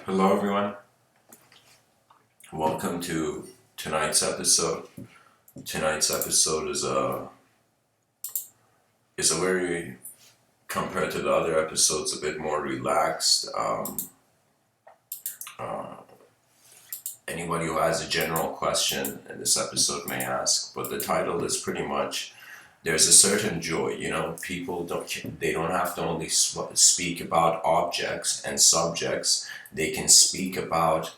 Hello, everyone. Welcome to tonight's episode. Tonight's episode is a very, compared to the other episodes, a bit more relaxed. Uh, Anybody who has a general question in this episode may ask, but the title is pretty much there's a certain joy. People don't have to only speak about objects and subjects. They can speak about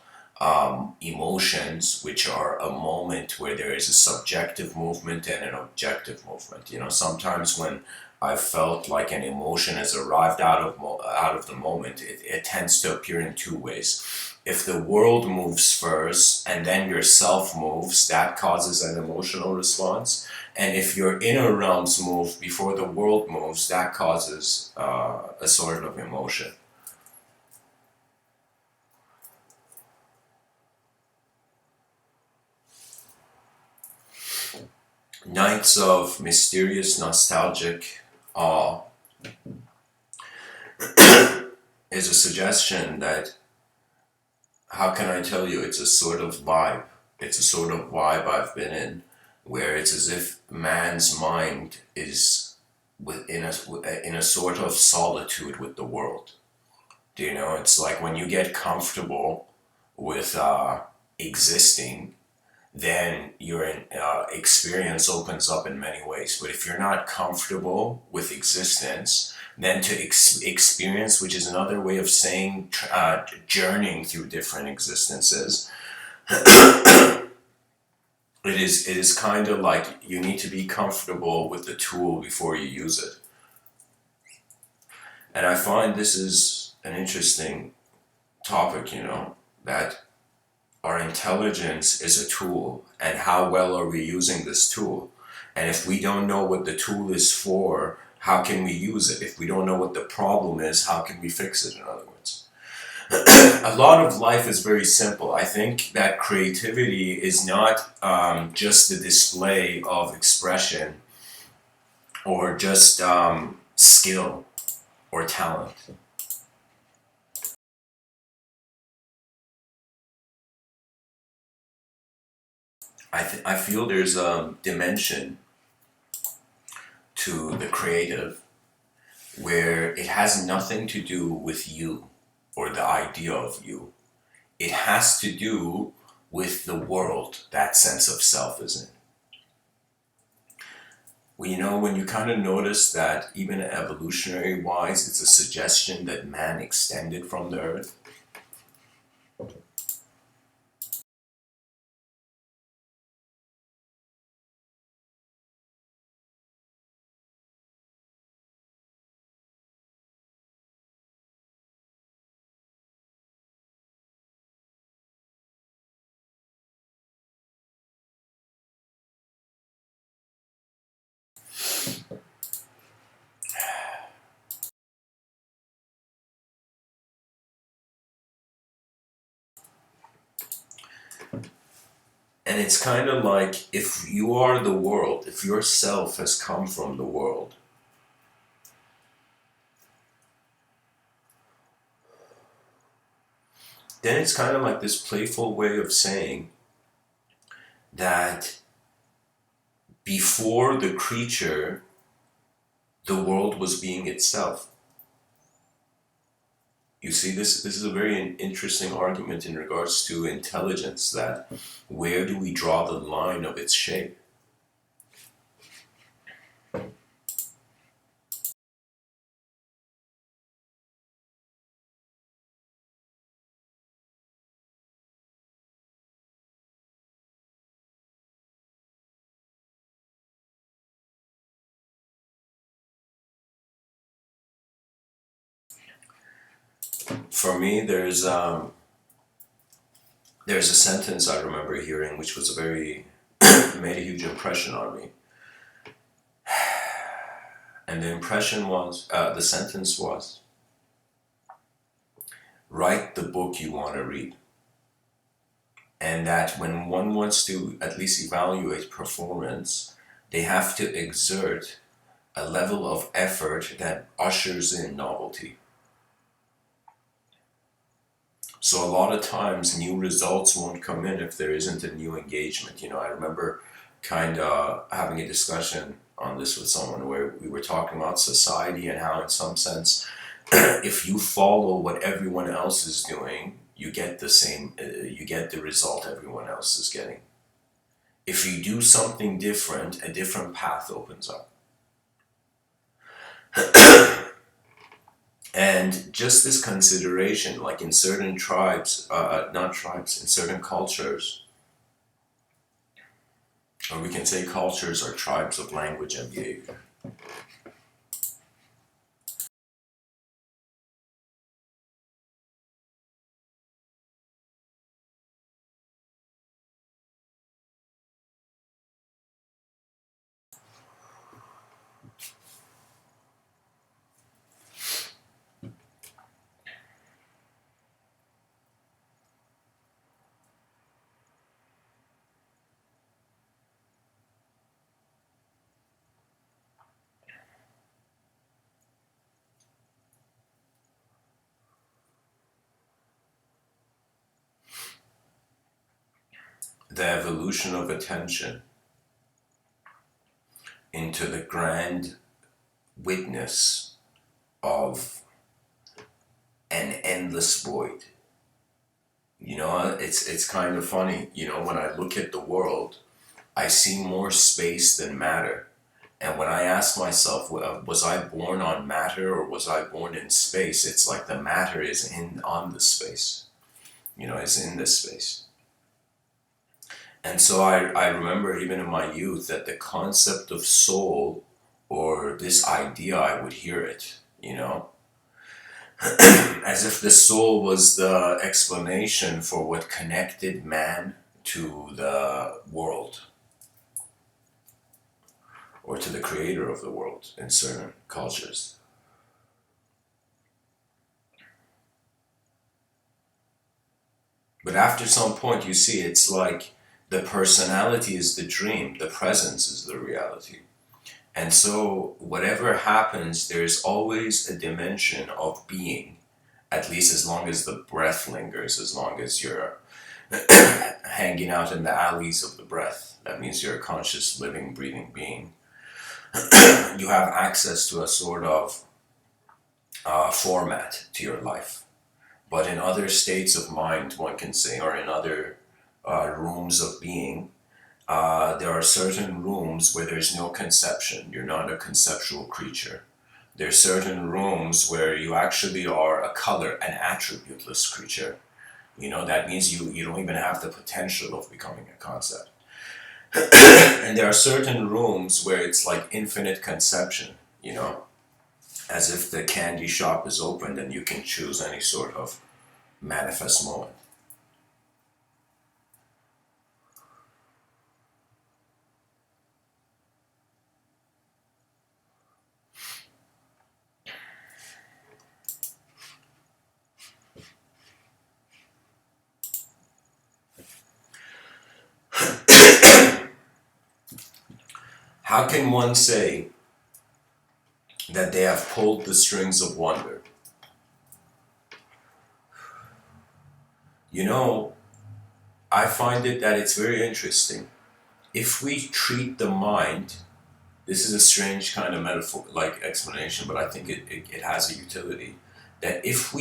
emotions, which are a moment where there is a subjective movement and an objective movement. Sometimes when I felt like an emotion has arrived out of the moment, it tends to appear in two ways. If the world moves first and then yourself moves, that causes an emotional response. And if your inner realms move before the world moves, that causes a sort of emotion. Nights of mysterious, nostalgic awe is a suggestion that, how can I tell you, it's a sort of vibe. It's a sort of vibe I've been in, where it's as if man's mind is in a sort of solitude with the world. It's like when you get comfortable with existing, then your experience opens up in many ways. But if you're not comfortable with existence, then to experience, which is another way of saying journeying through different existences, it is kind of like you need to be comfortable with the tool before you use it. And I find this is an interesting topic, that our intelligence is a tool, and how well are we using this tool? And if we don't know what the tool is for, how can we use it? If we don't know what the problem is, how can we fix it, in other words? A lot of life is very simple. I think that creativity is not just the display of expression or just skill or talent. I feel there's a dimension to the creative where it has nothing to do with you or the idea of you. It has to do with the world that sense of self is in. Well, when you kind of notice that even evolutionary wise, it's a suggestion that man extended from the earth. And it's kind of like if you are the world, if your self has come from the world, then it's kind of like this playful way of saying that before the creature, the world was being itself. You see, this is a very interesting argument in regards to intelligence, that where do we draw the line of its shape? For me, there's a sentence I remember hearing which was a very made a huge impression on me. And the sentence was, write the book you want to read. And that when one wants to at least evaluate performance, they have to exert a level of effort that ushers in novelty. So a lot of times new results won't come in if there isn't a new engagement. You know, I remember kind of having a discussion on this with someone where we were talking about society and how in some sense if you follow what everyone else is doing, you get the same, you get the result everyone else is getting. If you do something different, a different path opens up. And just this consideration, like in certain tribes, not tribes, in certain cultures, or we can say cultures are tribes of language and behavior. The evolution of attention into the grand witness of an endless void. You know, it's kind of funny. You know, when I look at the world, I see more space than matter. And when I ask myself, was I born on matter or was I born in space? It's like the matter is in on the space. You know, is in this space. And so I remember even in my youth that the concept of soul or this idea, I would hear it, you know, as if the soul was the explanation for what connected man to the world or to the creator of the world in certain cultures. But after some point, you see, it's like the personality is the dream, the presence is the reality. And so, whatever happens, there's always a dimension of being, at least as long as the breath lingers, as long as you're hanging out in the alleys of the breath. That means you're a conscious, living, breathing being. You have access to a sort of format to your life. But in other states of mind, one can say, or in other rooms of being, there are certain rooms where there's no conception. You're not a conceptual creature. There's certain rooms where you actually are a color, an attributeless creature. You know, that means you don't even have the potential of becoming a concept. And there are certain rooms where it's like infinite conception, you know, as if the candy shop is opened and you can choose any sort of manifest moment. How can one say that they have pulled the strings of wonder? You know, I find it that it's very interesting. If we treat the mind, this is a strange kind of metaphor, like explanation, but I think it has a utility. That if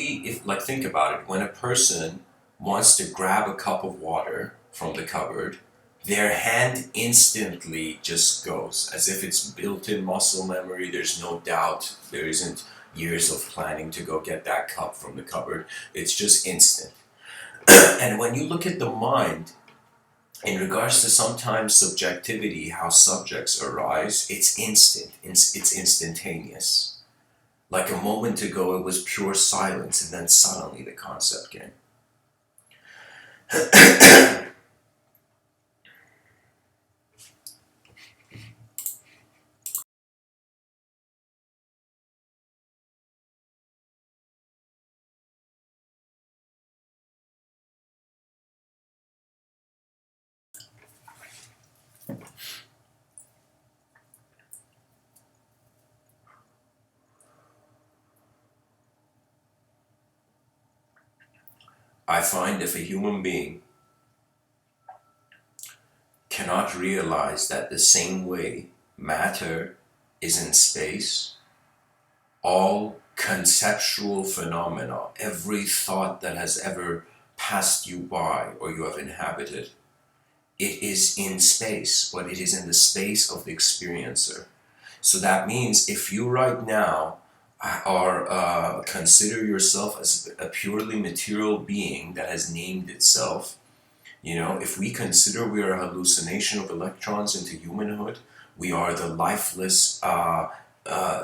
like think about it, when a person wants to grab a cup of water from the cupboard, their hand instantly just goes, as if it's built-in muscle memory. There's no doubt. There isn't years of planning to go get that cup from the cupboard. It's just instant. And when you look at the mind, in regards to sometimes subjectivity, how subjects arise, it's instant, it's instantaneous. Like a moment ago, it was pure silence, and then suddenly the concept came. I find if a human being cannot realize that the same way matter is in space, all conceptual phenomena, every thought that has ever passed you by or you have inhabited, it is in space, but it is in the space of the experiencer. So that means if you right now are consider yourself as a purely material being that has named itself, if we consider we are a hallucination of electrons into humanhood, we are the lifeless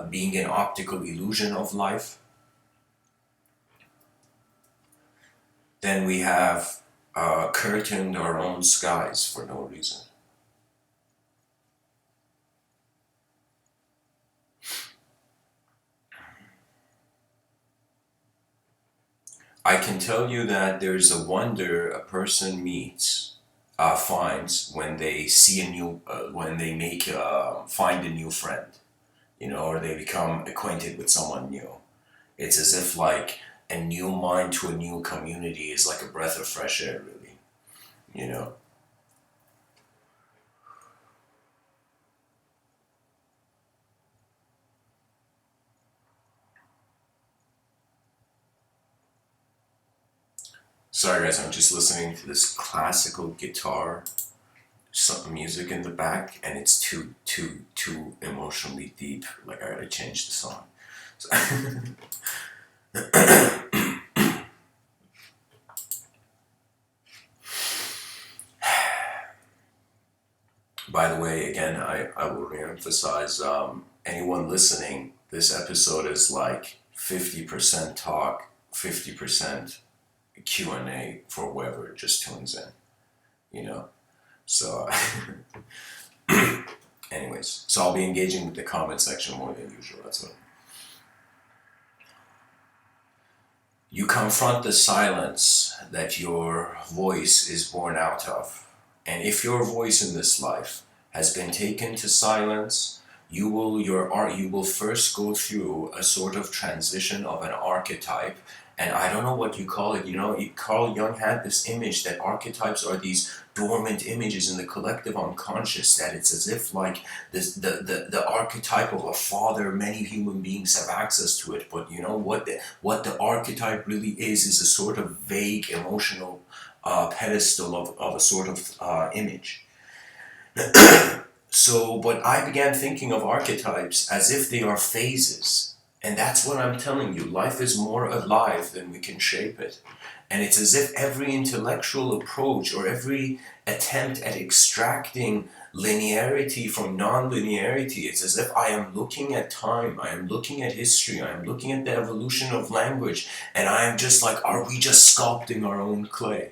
being an optical illusion of life, then we have curtained our own skies for no reason. I can tell you that there's a wonder a person finds when they see when they find a new friend, or they become acquainted with someone new. It's as if like a new mind to a new community is like a breath of fresh air, really, you know. Sorry guys, I'm just listening to this classical guitar, some music in the back, and it's too emotionally deep. Like I gotta change the song. So by the way, again, I will reemphasize, anyone listening, this episode is like 50% talk, 50% Q&A for whoever just tunes in. So, anyways, so I'll be engaging with the comment section more than usual, that's what. You confront the silence that your voice is born out of. And if your voice in this life has been taken to silence, you will first go through a sort of transition of an archetype. And I don't know what you call it. Carl Jung had this image that archetypes are these dormant images in the collective unconscious, that it's as if like this, the archetype of a father, many human beings have access to it, but what the archetype really is a sort of vague emotional pedestal of a sort of image. So, but I began thinking of archetypes as if they are phases. And that's what I'm telling you. Life is more alive than we can shape it. And it's as if every intellectual approach or every attempt at extracting linearity from non-linearity, it's as if I am looking at time, I am looking at history, I am looking at the evolution of language, and I am just like, are we just sculpting our own clay?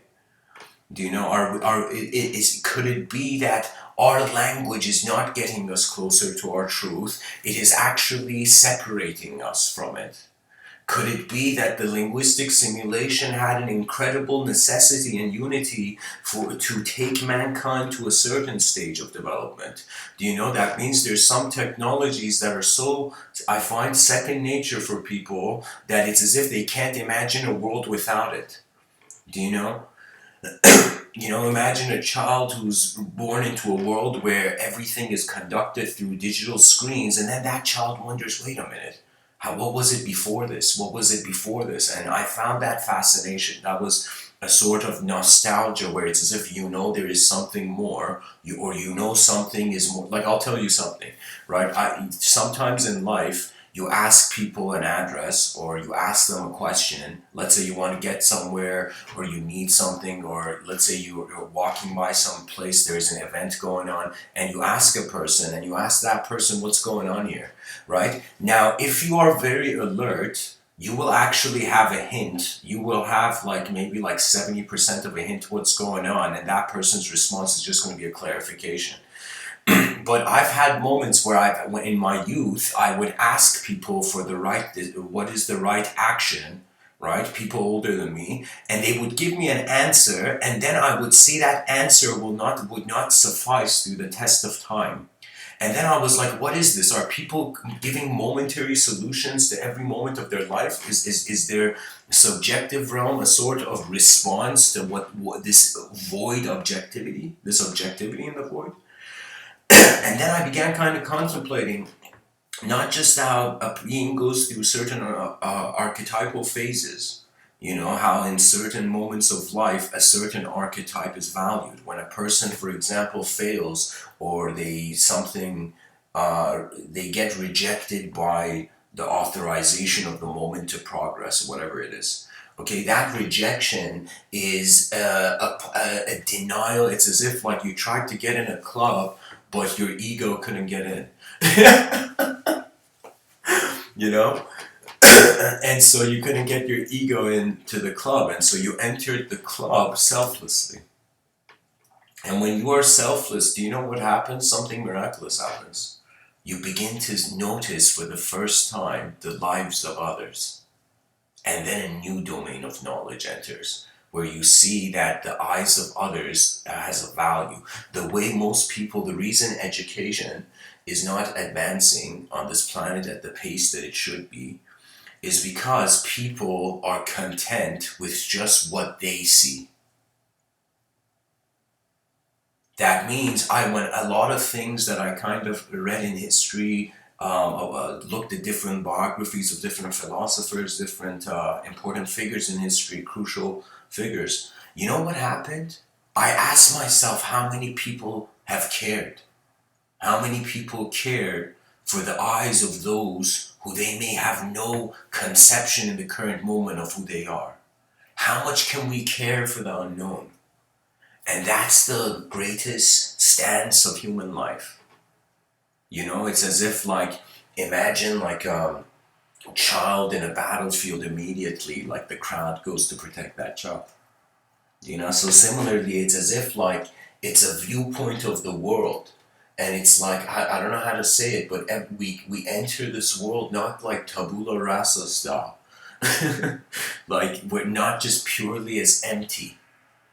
Do you know, could it be that our language is not getting us closer to our truth, it is actually separating us from it? Could it be that the linguistic simulation had an incredible necessity and unity to take mankind to a certain stage of development? Do you know that means there's some technologies that are so, I find, second nature for people that it's as if they can't imagine a world without it? Do you know? Imagine a child who's born into a world where everything is conducted through digital screens, and then that child wonders, wait a minute, what was it before this? What was it before this? And I found that fascination. That was a sort of nostalgia where it's as if there is something more, or something is more. Like, I'll tell you something, right? Sometimes in life, you ask people an address or you ask them a question. Let's say you want to get somewhere or you need something, or let's say you're walking by some place, there's an event going on, and you ask a person and you ask that person what's going on here, right? Now, if you are very alert, you will actually have a hint. You will have maybe 70% of a hint what's going on, and that person's response is just going to be a clarification. But I've had moments where in my youth, I would ask people for what is the right action, right? People older than me, and they would give me an answer, and then I would see that answer would not suffice through the test of time. And then I was like, what is this? Are people giving momentary solutions to every moment of their life? Is their subjective realm a sort of response to what this void objectivity, this objectivity in the void? And then I began kind of contemplating not just how a being goes through certain archetypal phases, how in certain moments of life a certain archetype is valued. When a person, for example, fails, or they get rejected by the authorization of the moment to progress, whatever it is. Okay, that rejection is a denial. It's as if like you tried to get in a club, but your ego couldn't get in. you know and so you couldn't get your ego into the club, and so you entered the club selflessly. And when you are selfless, do you know what happens? Something miraculous happens. You begin to notice for the first time the lives of others, and then a new domain of knowledge enters, where you see that the eyes of others has a value. The way most people, the reason education is not advancing on this planet at the pace that it should be, is because people are content with just what they see. That means when a lot of things that I kind of read in history, looked at different biographies of different philosophers, different important figures in history, crucial figures. You know what happened? I asked myself how many people have cared. How many people cared for the eyes of those who they may have no conception in the current moment of who they are? How much can we care for the unknown? And that's the greatest stance of human life. It's as if imagine a child in a battlefield immediately, like the crowd goes to protect that child. So similarly, it's as if it's a viewpoint of the world. And it's I don't know how to say it, but we enter this world not like tabula rasa style. We're not just purely as empty.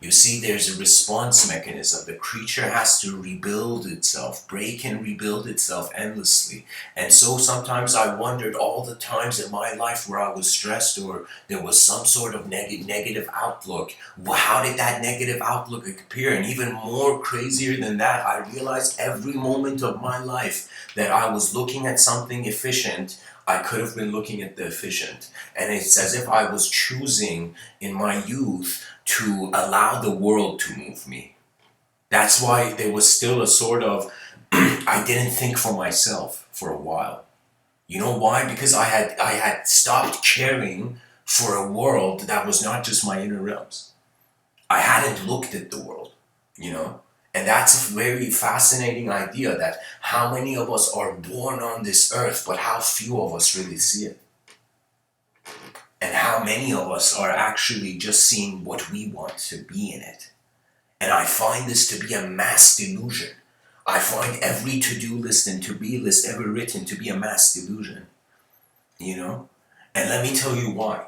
You see, there's a response mechanism. The creature has to rebuild itself, break and rebuild itself endlessly. And so sometimes I wondered all the times in my life where I was stressed or there was some sort of negative outlook. How did that negative outlook appear? And even more crazier than that, I realized every moment of my life that I was looking at something efficient, I could have been looking at the efficient. And it's as if I was choosing in my youth to allow the world to move me. That's why there was still a sort of, I didn't think for myself for a while. You know why? Because I had stopped caring for a world that was not just my inner realms. I hadn't looked at the world, And that's a very fascinating idea, that how many of us are born on this earth, but how few of us really see it. And how many of us are actually just seeing what we want to be in it. And I find this to be a mass delusion. I find every to-do list and to-be list ever written to be a mass delusion. And let me tell you why.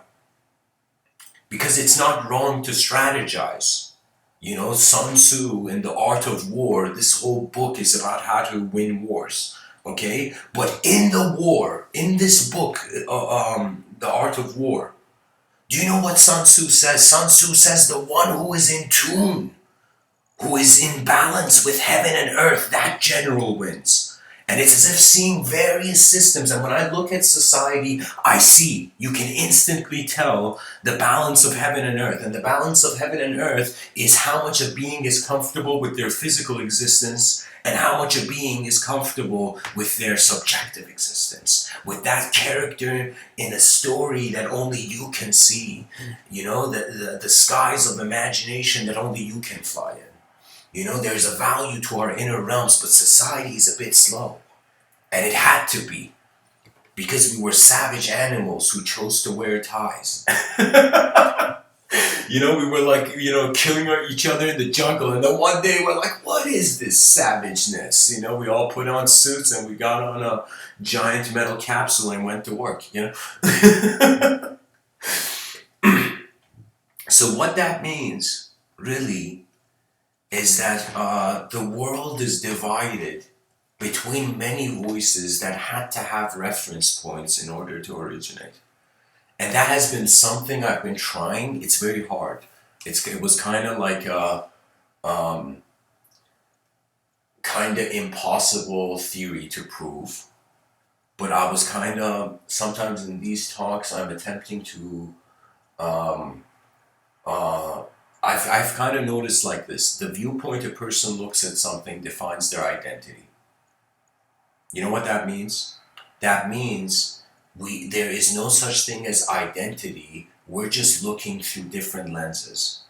Because it's not wrong to strategize. Sun Tzu in The Art of War, this whole book is about how to win wars. Okay? But in the war, in this book, The Art of War, do you know what Sun Tzu says? Sun Tzu says the one who is in tune, who is in balance with heaven and earth, that general wins. And it's as if seeing various systems, and when I look at society, you can instantly tell the balance of heaven and earth. And the balance of heaven and earth is how much a being is comfortable with their physical existence and how much a being is comfortable with their subjective existence, with that character in a story that only you can see, the skies of imagination that only you can fly in. There's a value to our inner realms, but society is a bit slow. And it had to be, because we were savage animals who chose to wear ties. We were killing each other in the jungle, and then one day we're like, what is this savageness? We all put on suits and we got on a giant metal capsule and went to work, So what that means, really, is that the world is divided between many voices that had to have reference points in order to originate. And that has been something I've been trying. It's very hard. It was kind of like a kind of impossible theory to prove. But I was kind of, sometimes in these talks, I'm attempting to, um, uh, I've kind of noticed like this. The viewpoint a person looks at something defines their identity. You know what that means? That means there is no such thing as identity. We're just looking through different lenses.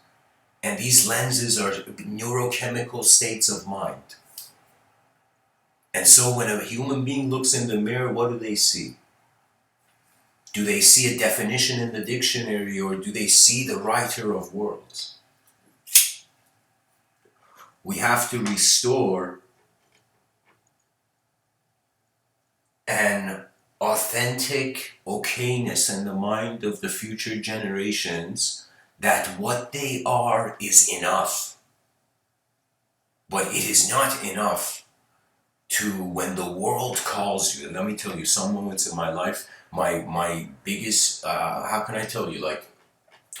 And these lenses are neurochemical states of mind. And so when a human being looks in the mirror, what do they see? Do they see a definition in the dictionary, or do they see the writer of words? We have to restore an authentic okayness in the mind of the future generations that what they are is enough. But it is not enough to, when the world calls you. Let me tell you, some moments in my life, my biggest, how can I tell you, like,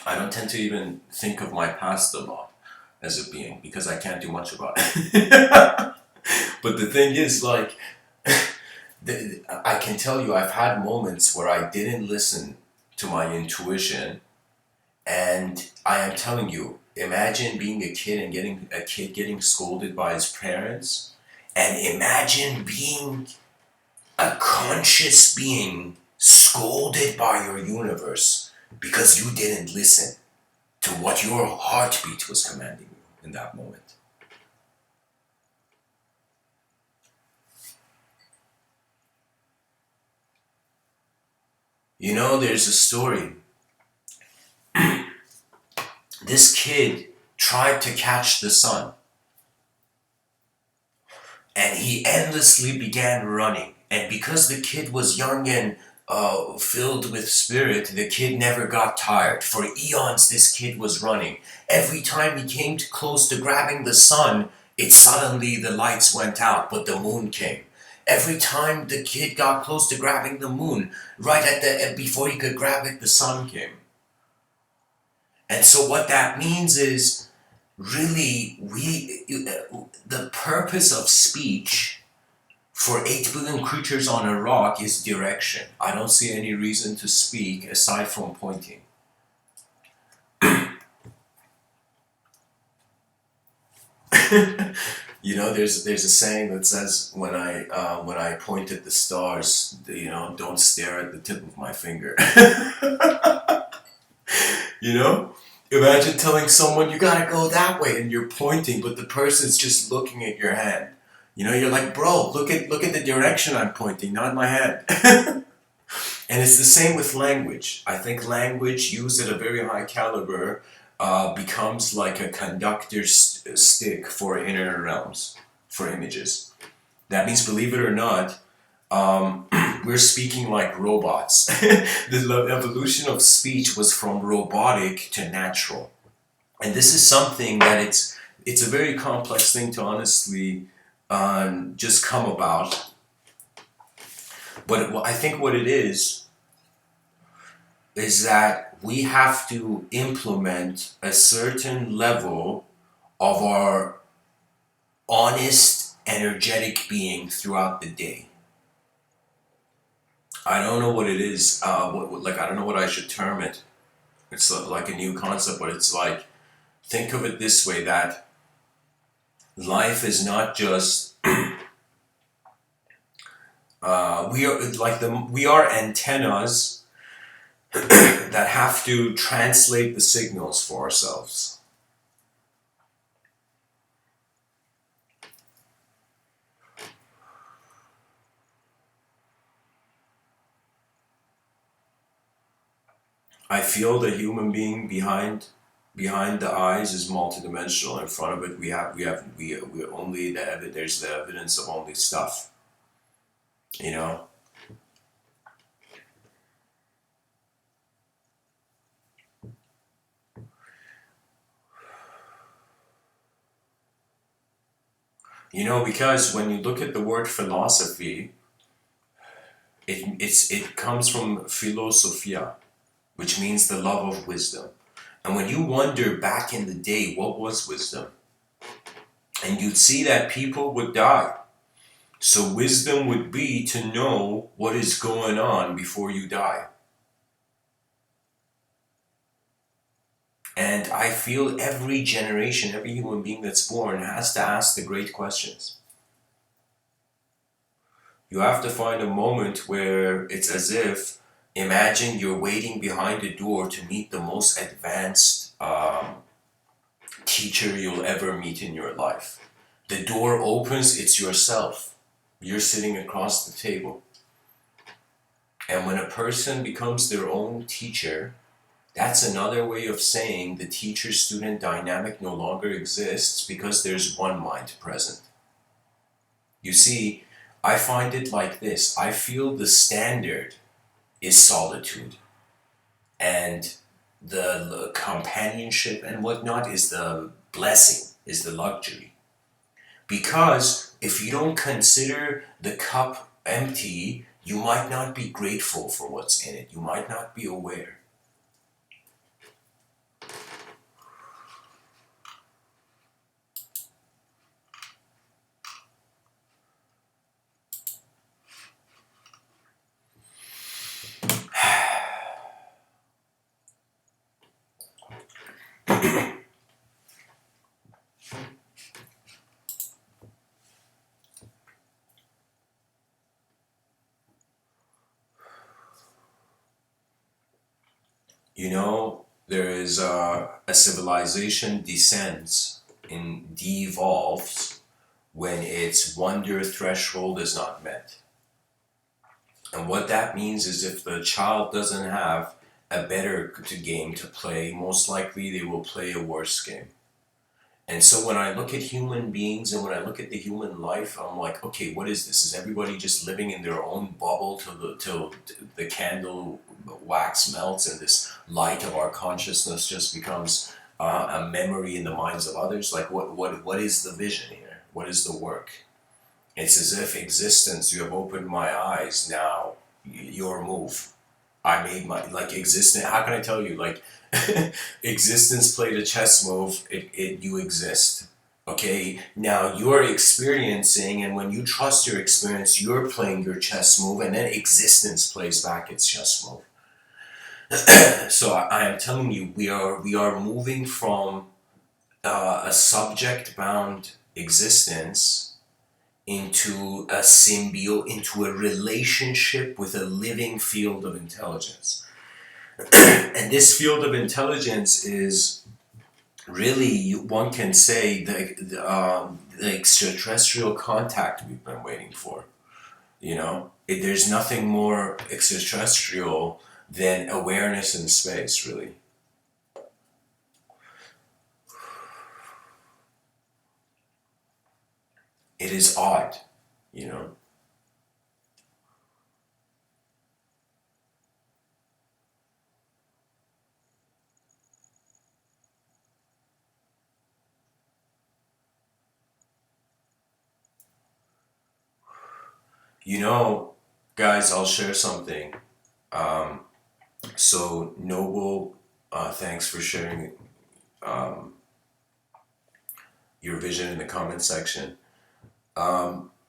I don't tend to even think of my past a lot as a being because I can't do much about it. But the thing is, like, I can tell you I've had moments where I didn't listen to my intuition, and I am telling you, imagine being a kid and getting scolded by his parents, and imagine being a conscious being scolded by your universe because you didn't listen to what your heartbeat was commanding you in that moment. You know, there's a story. This kid tried to catch the sun, and he endlessly began running. And because the kid was young and filled with spirit, the kid never got tired. For eons, this kid was running. Every time he came too close to grabbing the sun, the lights went out, but the moon came. Every time the kid got close to grabbing the moon, before he could grab it, the sun came. And so what that means is, really, the purpose of speech for 8 billion creatures on a rock is direction. I don't see any reason to speak aside from pointing. You know, there's a saying that says, when I point at the stars, don't stare at the tip of my finger. You know? Imagine telling someone you gotta go that way and you're pointing, but the person's just looking at your hand. You know, you're like, bro, look at the direction I'm pointing, not my hand. And it's the same with language. I think language used at a very high caliber becomes like a conductor stick for inner realms, for images. That means, believe it or not, we're speaking like robots. The evolution of speech was from robotic to natural. And this is something that it's a very complex thing to honestly just come about. But I think what it is that we have to implement a certain level of our honest, energetic being throughout the day. I don't know what it is. I don't know what I should term it. It's like a new concept, but it's like, think of it this way: that life is not just we are antennas that have to translate the signals for ourselves. I feel the human being behind the eyes is multidimensional. In front of it, we only there's the evidence of only stuff. You know. Because when you look at the word philosophy, it comes from philosophia, which means the love of wisdom. And when you wonder back in the day, what was wisdom? And you'd see that people would die. So wisdom would be to know what is going on before you die. And I feel every generation, every human being that's born has to ask the great questions. You have to find a moment where it's as if, imagine you're waiting behind a door to meet the most advanced teacher you'll ever meet in your life. The door opens, it's yourself. You're sitting across the table. And when a person becomes their own teacher, that's another way of saying the teacher-student dynamic no longer exists because there's one mind present. You see, I find it like this. I feel the standard is solitude, and the companionship and whatnot is the blessing, is the luxury. Because if you don't consider the cup empty, you might not be grateful for what's in it. You might not be aware. There is a civilization descends and devolves when its wonder threshold is not met. And what that means is if the child doesn't have a better game to play, most likely they will play a worse game. And so when I look at human beings and when I look at the human life, I'm like, okay, what is this? Is everybody just living in their own bubble till the candle wax melts and this light of our consciousness just becomes a memory in the minds of others? Like, what is the vision here? What is the work? It's as if existence, you have opened my eyes, now your move. I made my, like, existence, how can I tell you, like, existence played a chess move, you exist. Okay, now you're experiencing, and when you trust your experience, you're playing your chess move, and then existence plays back its chess move. So I am telling you, we are moving from a subject-bound existence into a symbiote, into a relationship with a living field of intelligence. And this field of intelligence is really, one can say, the extraterrestrial contact we've been waiting for. There's nothing more extraterrestrial than awareness in space, really. It is odd, you know. You know, guys, I'll share something. Um, so, Noble, thanks for sharing um, your vision in the comment section.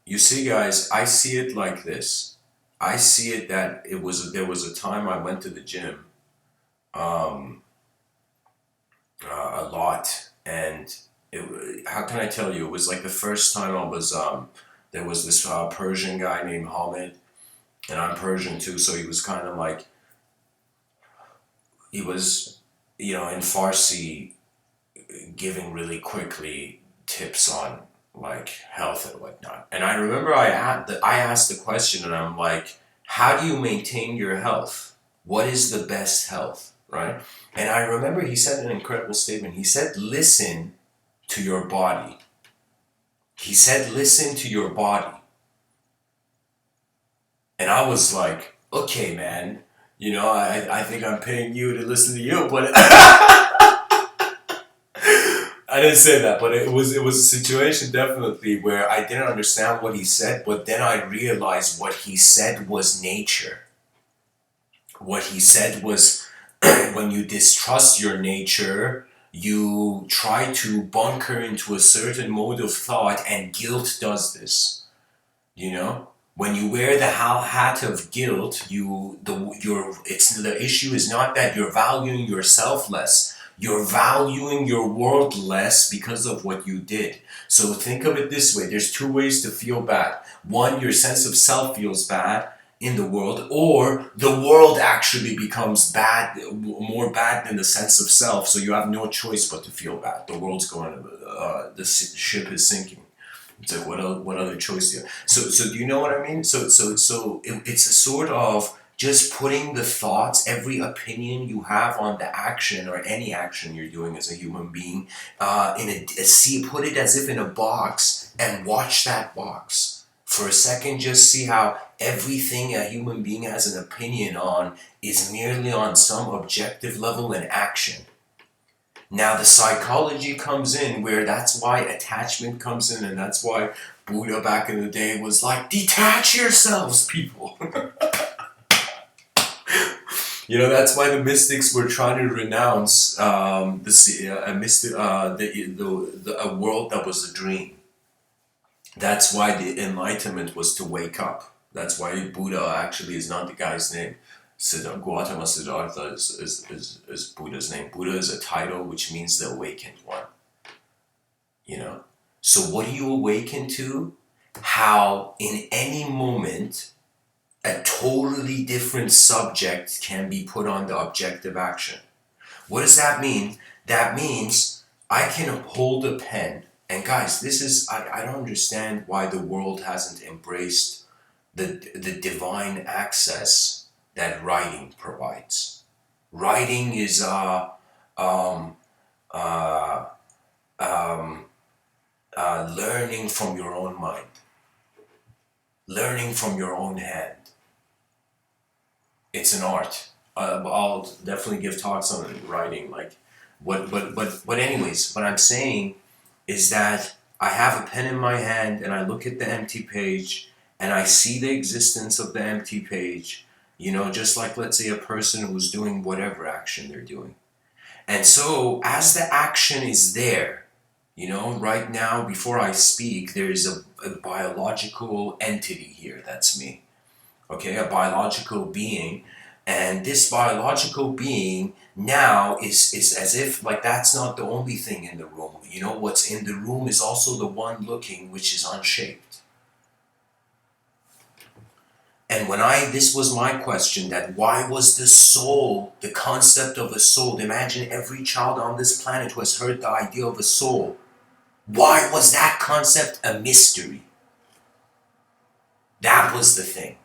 You see, guys, I see it like this. I see it that there was a time I went to the gym um, a lot, and how can I tell you? It was like the first time I was. There was this Persian guy named Hamid, and I'm Persian too, so he was kind of like he was, in Farsi, giving really quickly tips on like health and whatnot. And I remember I asked the question, and I'm like, how do you maintain your health? What is the best health, right? And I remember he said an incredible statement. He said, listen to your body. He said, listen to your body. And I was like, okay, man, I think I'm paying you to listen to you, but I didn't say that, but it was a situation definitely where I didn't understand what he said, but then I realized what he said was nature. What he said was when you distrust your nature, you try to bunker into a certain mode of thought, and guilt does this. You know, when you wear the hat of guilt, the issue is not that you're valuing yourself less. You're valuing your world less because of what you did. So think of it this way: there's two ways to feel bad. One, your sense of self feels bad in the world, or the world actually becomes bad, more bad than the sense of self. So you have no choice but to feel bad. The world's going, the ship is sinking. So what other choice do you have? So do you know what I mean? It's a sort of just putting the thoughts, every opinion you have on the action or any action you're doing as a human being, put it as if in a box, and watch that box for a second. Just see how everything a human being has an opinion on is merely on some objective level in action. Now the psychology comes in, where that's why attachment comes in, and that's why Buddha back in the day was like, detach yourselves, people. That's why the mystics were trying to renounce a world that was a dream. That's why the enlightenment was to wake up. That's why Buddha actually is not the guy's name. Gautama Siddhartha is Buddha's name. Buddha is a title which means the awakened one. So what do you awaken to? How in any moment a totally different subject can be put on the objective action. What does that mean? That means I can hold a pen. And guys, I don't understand why the world hasn't embraced the divine access that writing provides. Writing is um, uh, um, learning from your own mind, learning from your own hand. It's an art. I'll definitely give talks on writing. But anyways, what I'm saying is that I have a pen in my hand and I look at the empty page and I see the existence of the empty page. Just like, let's say, a person who's doing whatever action they're doing. And so as the action is there, right now, before I speak, there is a biological entity here. That's me. Okay, a biological being. And this biological being now is as if, like, that's not the only thing in the room. What's in the room is also the one looking, which is unshaped. And this was my question, that why was the soul, the concept of a soul, imagine every child on this planet who has heard the idea of a soul, why was that concept a mystery? That was the thing.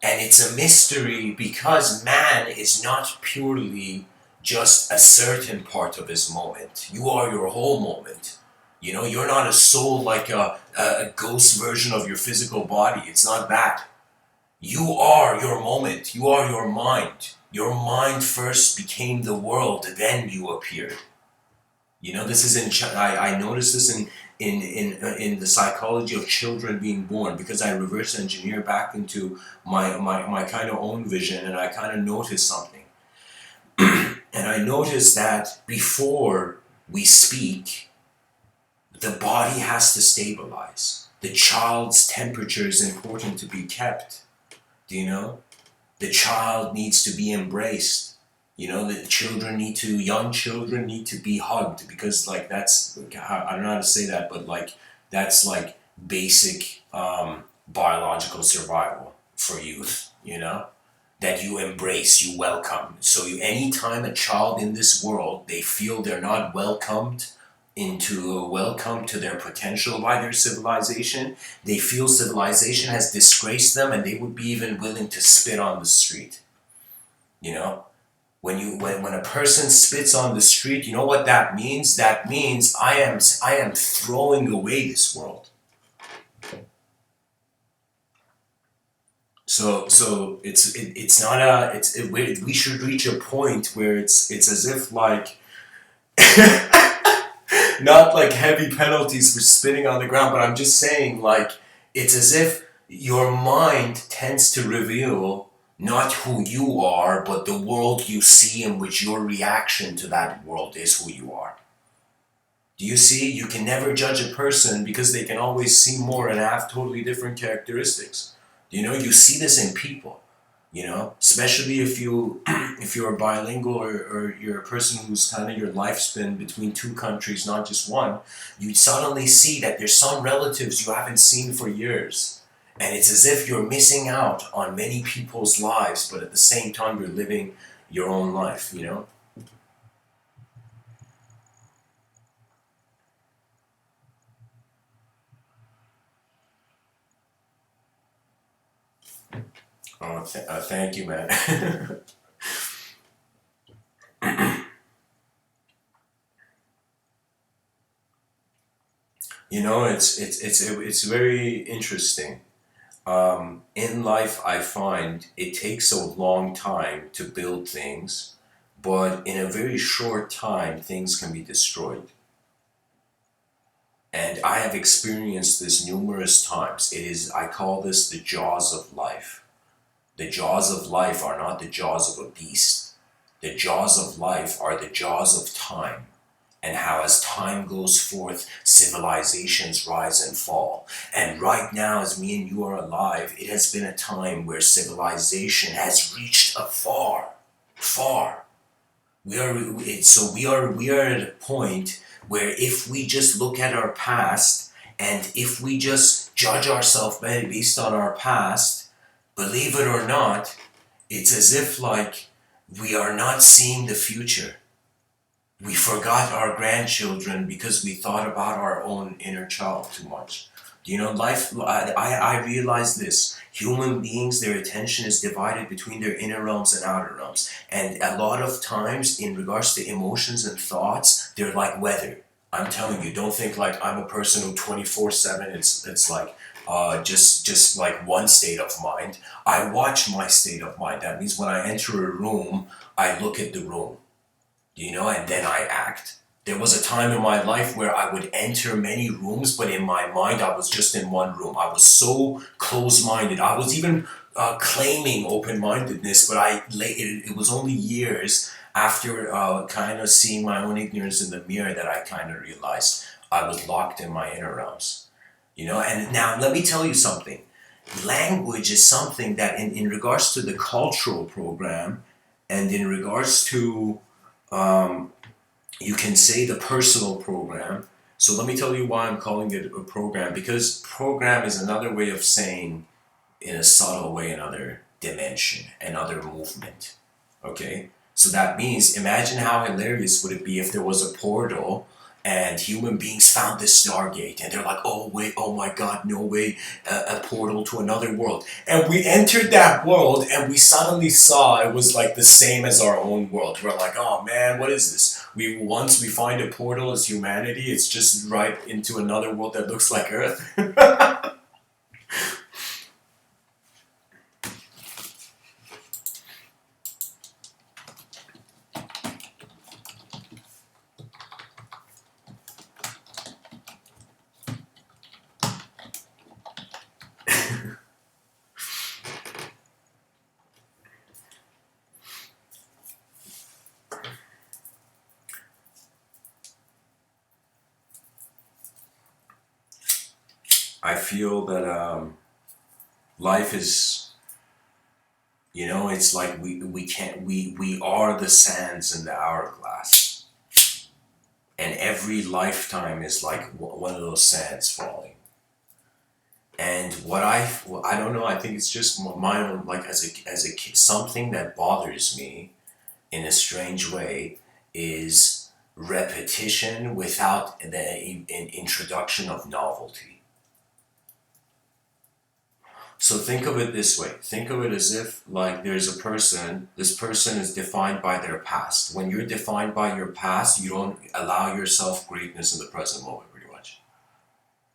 And it's a mystery because man is not purely just a certain part of his moment. You are your whole moment. You're not a soul like a ghost version of your physical body. It's not that. You are your moment. You are your mind. Your mind first became the world, then you appeared. This is I noticed this in the psychology of children being born, because I reverse engineer back into my kind of own vision, and I kind of noticed something. And I noticed that before we speak, the body has to stabilize. The child's temperature is important to be kept. Do you know? The child needs to be embraced. Young children need to be hugged, because I don't know how to say that, but that's basic biological survival for youth, that you embrace, you welcome. So anytime a child in this world, they feel they're not welcomed to their potential by their civilization, they feel civilization has disgraced them, and they would be even willing to spit on the street. When a person spits on the street, you know what that means? That means I am throwing away this world. So we should reach a point where it's as if Not like heavy penalties for spitting on the ground, but I'm just saying, like, it's as if your mind tends to reveal not who you are, but the world you see in which your reaction to that world is who you are. Do you see? You can never judge a person because they can always see more and have totally different characteristics. You see this in people, especially if you if you're bilingual, or you're a person who's kind of your lifespan between two countries, not just one, you suddenly see that there's some relatives you haven't seen for years. And it's as if you're missing out on many people's lives, but at the same time you're living your own life. Oh, thank you, man. It's very interesting. In life, I find it takes a long time to build things, but in a very short time, things can be destroyed. And I have experienced this numerous times. I call this the jaws of life. The jaws of life are not the jaws of a beast. The jaws of life are the jaws of time, and how as time goes forth, civilizations rise and fall. And right now, as me and you are alive, it has been a time where civilization has reached a far, far. We are at a point where if we just look at our past, and if we just judge ourselves based on our past, believe it or not, it's as if like we are not seeing the future. We forgot our grandchildren because we thought about our own inner child too much. Life, I realize this. Human beings, their attention is divided between their inner realms and outer realms. And a lot of times, in regards to emotions and thoughts, they're like weather. I'm telling you, don't think like I'm a person who 24/7, it's like just like one state of mind. I watch my state of mind. That means when I enter a room, I look at the room, and then I act. There was a time in my life where I would enter many rooms, but in my mind, I was just in one room. I was so close-minded. I was even claiming open-mindedness, but it was only years after kind of seeing my own ignorance in the mirror that I kind of realized I was locked in my inner realms. And now let me tell you something. Language is something that, in regards to the cultural program, and in regards to um, you can say the personal program. So let me tell you why I'm calling it a program, because program is another way of saying, in a subtle way, another dimension, another movement. Okay? So that means, imagine how hilarious would it be if there was a portal and human beings found this stargate and they're like, oh wait, oh my god, no way, a portal to another world. And we entered that world and we suddenly saw it was like the same as our own world. We're like, oh man, what is this? Once we find a portal as humanity, it's just right into another world that looks like Earth. I feel that life is, it's like we can't we are the sands in the hourglass, and every lifetime is like one of those sands falling. And I don't know, I think it's just my own, like, as a kid, something that bothers me in a strange way is repetition without the introduction of novelty. So think of it this way. Think of it as if like there's a person, this person is defined by their past. When you're defined by your past, you don't allow yourself greatness in the present moment, pretty much.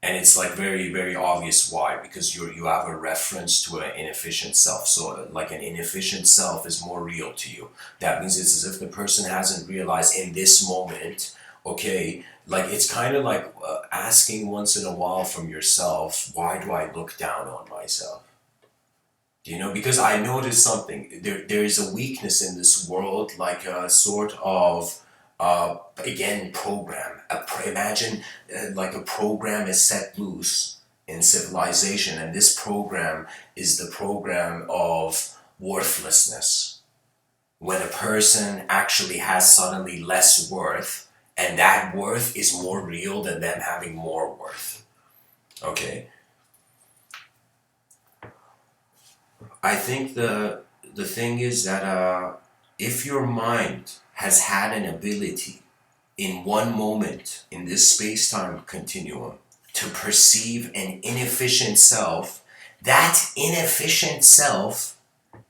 And it's like very, very obvious why, because you have a reference to an inefficient self. So like an inefficient self is more real to you. That means it's as if the person hasn't realized in this moment, Okay, like it's kind of like asking once in a while from yourself, why do I look down on myself? Do you know? Because I noticed something. There is a weakness in this world, like a sort of, again, program. Imagine like a program is set loose in civilization, and this program is the program of worthlessness. When a person actually has suddenly less worth, and that worth is more real than them having more worth. Okay, I think the thing is that if your mind has had an ability in one moment in this space-time continuum to perceive an inefficient self, that inefficient self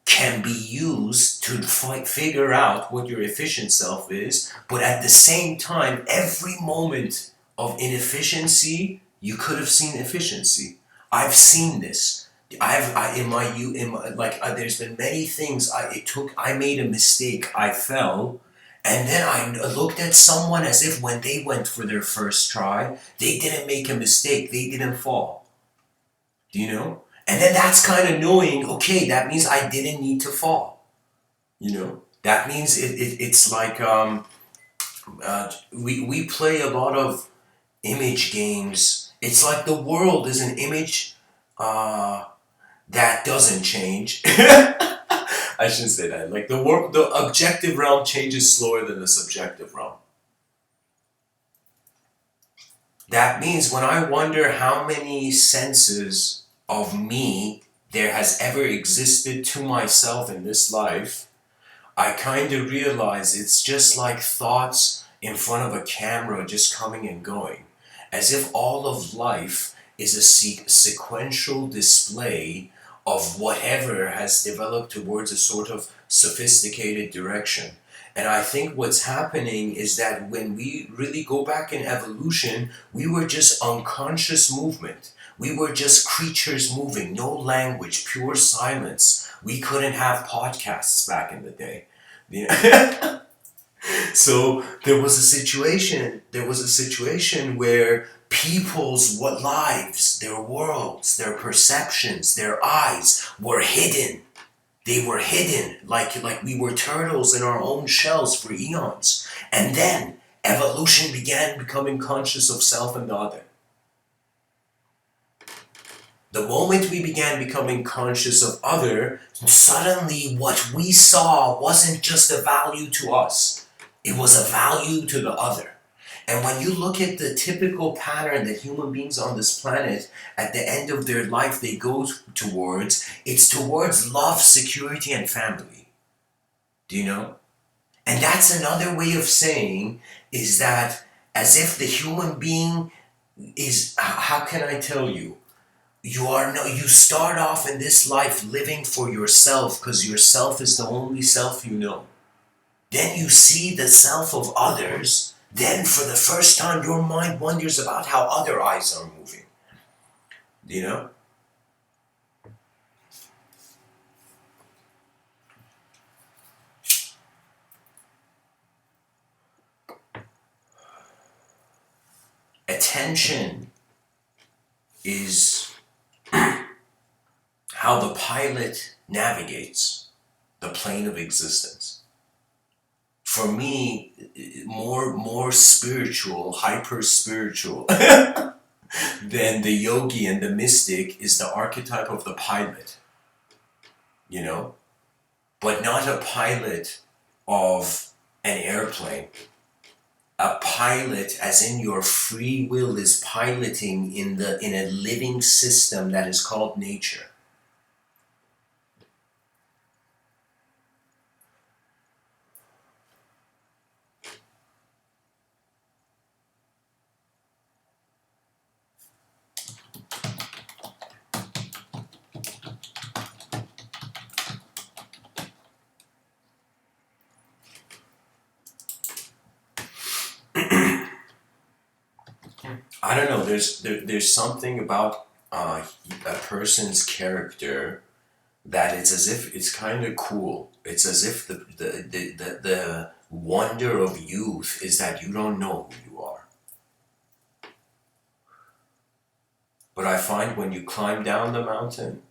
can be used to figure out what your efficient self is, but at the same time, every moment of inefficiency, you could have seen efficiency. I've seen this. In my like there's been many things I made a mistake, I fell, and then I looked at someone as if when they went for their first try, they didn't make a mistake, they didn't fall. Do you know? And then that's kind of knowing, okay, that means I didn't need to fall. You know? That means it's like we play a lot of image games. It's like the world is an image that doesn't change. I shouldn't say that. Like the objective realm changes slower than the subjective realm. That means when I wonder how many senses of me there has ever existed to myself in this life, I kind of realize it's just like thoughts in front of a camera just coming and going. As if all of life is a sequential display of whatever has developed towards a sort of sophisticated direction. And I think what's happening is that when we really go back in evolution, we were just unconscious movement. We were just creatures moving, no language, pure silence. We couldn't have podcasts back in the day. You know? So there was a situation where people's what lives, their worlds, their perceptions, their eyes were hidden. They were hidden like we were turtles in our own shells for eons. And then evolution began becoming conscious of self and the other. The moment we began becoming conscious of other, suddenly what we saw wasn't just a value to us. It was a value to the other. And when you look at the typical pattern that human beings on this planet, at the end of their life, they go towards, it's towards love, security, and family. Do you know? And that's another way of saying is that as if the human being is, how can I tell you? You start off in this life living for yourself because yourself is the only self you know. Then you see the self of others. Then for the first time your mind wonders about how other eyes are moving. You know? Attention is how the pilot navigates the plane of existence. For me, more spiritual, hyper spiritual than the yogi and the mystic is the archetype of the pilot, you know, but not a pilot of an airplane. A pilot, as in your free will, is piloting in a living system that is called nature. I don't know. There's something about a person's character that it's as if it's kind of cool. It's as if wonder of youth is that you don't know who you are. But I find when you climb down the mountain,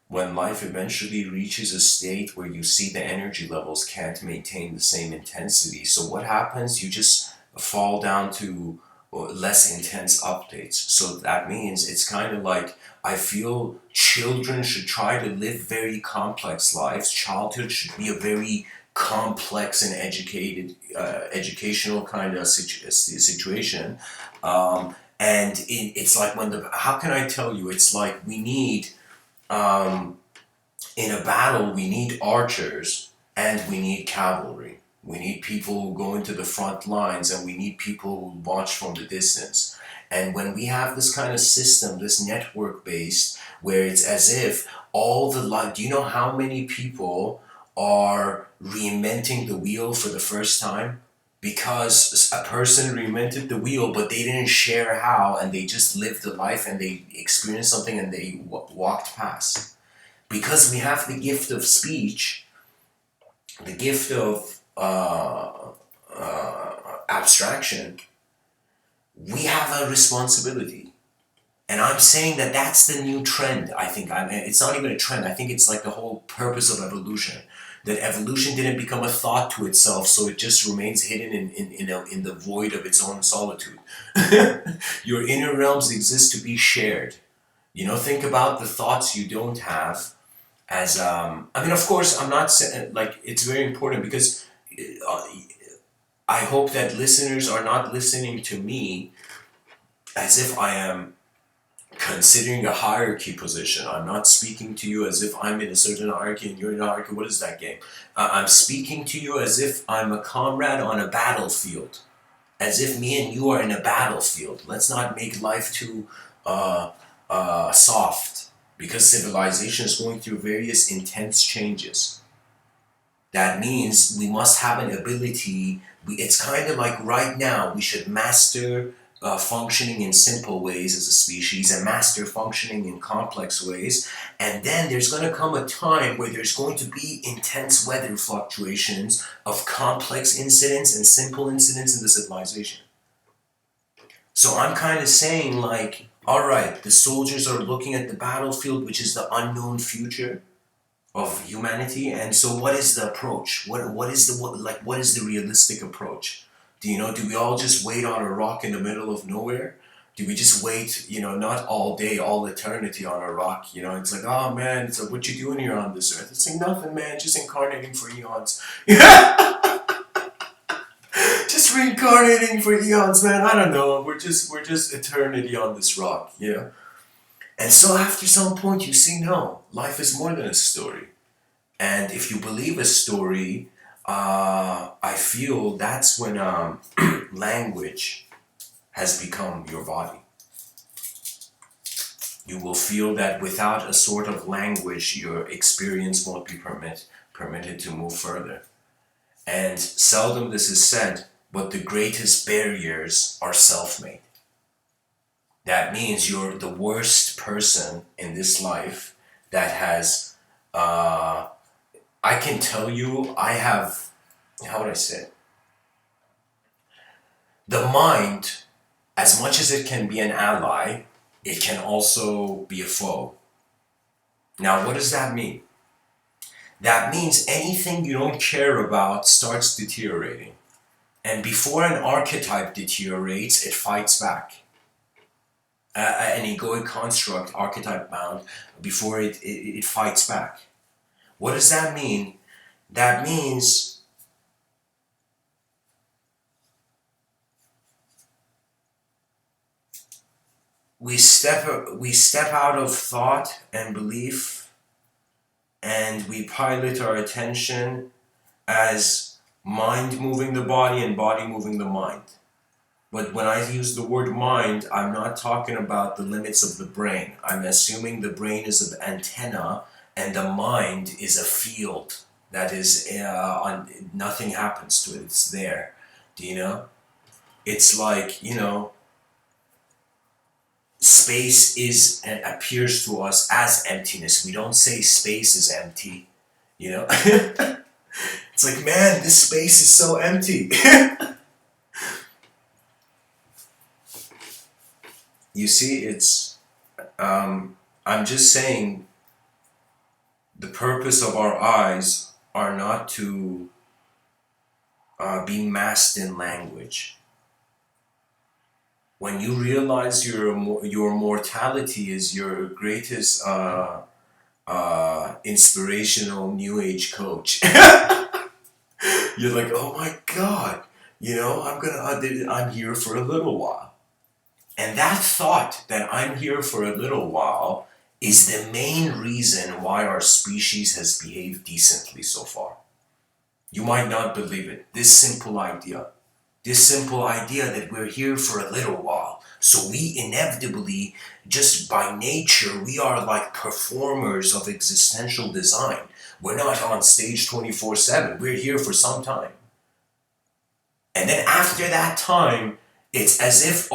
when life eventually reaches a state where you see the energy levels can't maintain the same intensity, so what happens? You just fall down to less intense updates. So that means it's kind of like I feel children should try to live very complex lives. Childhood should be a very complex and educational kind of situation. And it's like how can I tell you? It's like we need um, in a battle, we need archers and we need cavalry. We need people who go into the front lines and we need people who watch from the distance. And when we have this kind of system, this network based, where it's as if all the light, do you know how many people are reinventing the wheel for the first time? Because a person reinvented the wheel, but they didn't share how, and they just lived the life and they experienced something and they walked past. Because we have the gift of speech, the gift of abstraction, we have a responsibility. And I'm saying that that's the new trend. I think it's not even a trend. I think it's like the whole purpose of evolution. That evolution didn't become a thought to itself, so it just remains hidden in the void of its own solitude. Your inner realms exist to be shared. Think about the thoughts you don't have as I mean, of course, I'm not saying like it's very important because uh, I hope that listeners are not listening to me as if I am considering a hierarchy position. I'm not speaking to you as if I'm in a certain hierarchy and you're in a hierarchy. What is that game? I'm speaking to you as if I'm a comrade on a battlefield, as if me and you are in a battlefield. Let's not make life too soft because civilization is going through various intense changes. That means we must have an ability. It's kind of like right now we should master functioning in simple ways as a species and master functioning in complex ways. And then there's going to come a time where there's going to be intense weather fluctuations of complex incidents and simple incidents in the civilization. So I'm kind of saying like, all right, the soldiers are looking at the battlefield, which is the unknown future of humanity. And so what is the approach? What is the realistic approach? Do we all just wait on a rock in the middle of nowhere? Do we just wait, not all day, all eternity on a rock? It's like, oh man, it's like, what you doing here on this earth? It's like nothing, man, just incarnating for eons. Just reincarnating for eons, man. I don't know. We're just eternity on this rock, And so after some point you see no, life is more than a story. And if you believe a story, I feel that's when language has become your body. You will feel that without a sort of language, your experience won't be permitted to move further. And seldom this is said, but the greatest barriers are self-made. That means you're the worst person in this life that has I can tell you, I have, how would I say it? The mind, as much as it can be an ally, it can also be a foe. Now, what does that mean? That means anything you don't care about starts deteriorating. And before an archetype deteriorates, it fights back. An egoic construct, archetype bound, before it fights back. What does that mean? That means we step out of thought and belief, and we pilot our attention as mind moving the body and body moving the mind. But when I use the word mind, I'm not talking about the limits of the brain. I'm assuming the brain is an antenna and the mind is a field that is nothing happens to it. It's there. Do you know? It's like, space is and appears to us as emptiness. We don't say space is empty. It's It's like, man, this space is so empty. You see, I'm just saying the purpose of our eyes are not to be masked in language. When you realize your mortality is your greatest inspirational new age coach, you're like, oh my god, I'm here for a little while. And that thought that I'm here for a little while is the main reason why our species has behaved decently so far. You might not believe it. This simple idea that we're here for a little while. So we inevitably, just by nature, we are like performers of existential design. We're not on stage 24/7. We're here for some time. And then after that time, it's as if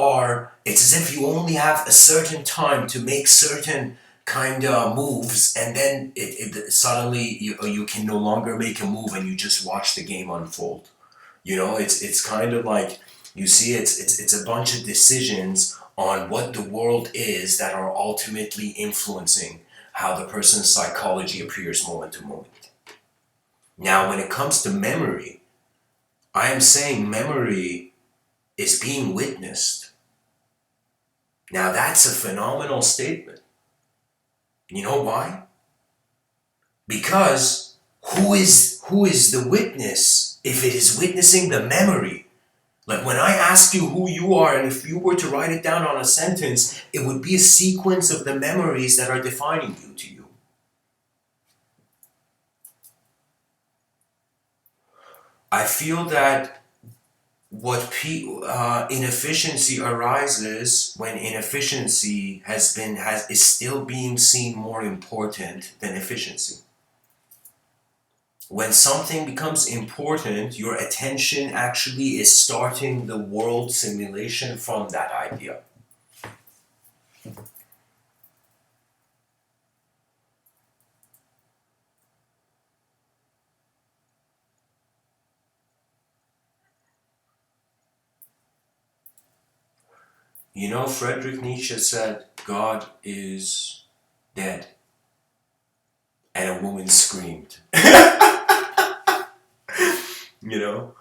you only have a certain time to make certain kind of moves, and then suddenly you can no longer make a move, and you just watch the game unfold. It's kind of like, you see, it's a bunch of decisions on what the world is that are ultimately influencing how the person's psychology appears moment to moment. Now, when it comes to memory, I am saying memory is being witnessed. Now, that's a phenomenal statement. You know why? Because who is the witness if it is witnessing the memory? Like when I ask you who you are, and if you were to write it down on a sentence, it would be a sequence of the memories that are defining you to you. I feel that inefficiency arises when inefficiency is still being seen more important than efficiency. When something becomes important, your attention actually is starting the world simulation from that idea. Friedrich Nietzsche said, God is dead. And a woman screamed. you know?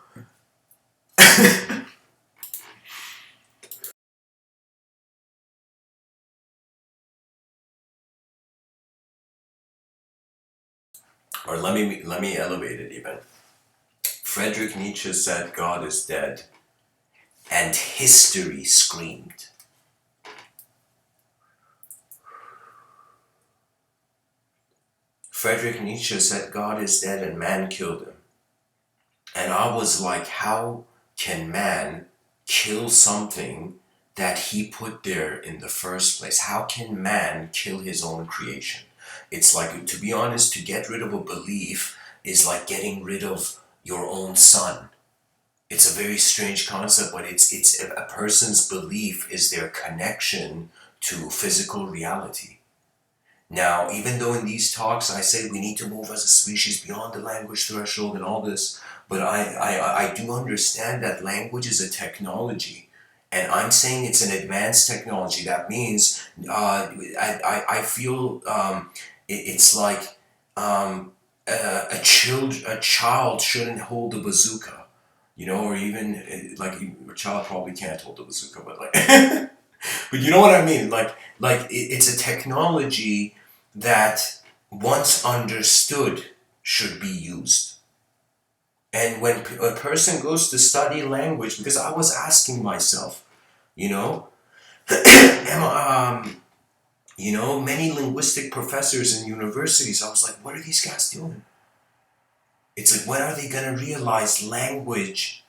Or let me elevate it even. Friedrich Nietzsche said God is dead, and history screamed. Friedrich Nietzsche said God is dead and man killed him. And I was like, how can man kill something that he put there in the first place? How can man kill his own creation? It's like, to be honest, to get rid of a belief is like getting rid of your own son. It's a very strange concept, but it's a person's belief is their connection to physical reality. Now, even though in these talks I say we need to move as a species beyond the language threshold and all this, but I do understand that language is a technology. And I'm saying it's an advanced technology. That means I feel it's like a child shouldn't hold a bazooka. Or even like a child probably can't hold a bazooka, but like, but you know what I mean? It's a technology that, once understood, should be used. And when a person goes to study language, because I was asking myself, many linguistic professors in universities, I was like, what are these guys doing? It's like, when are they going to realize language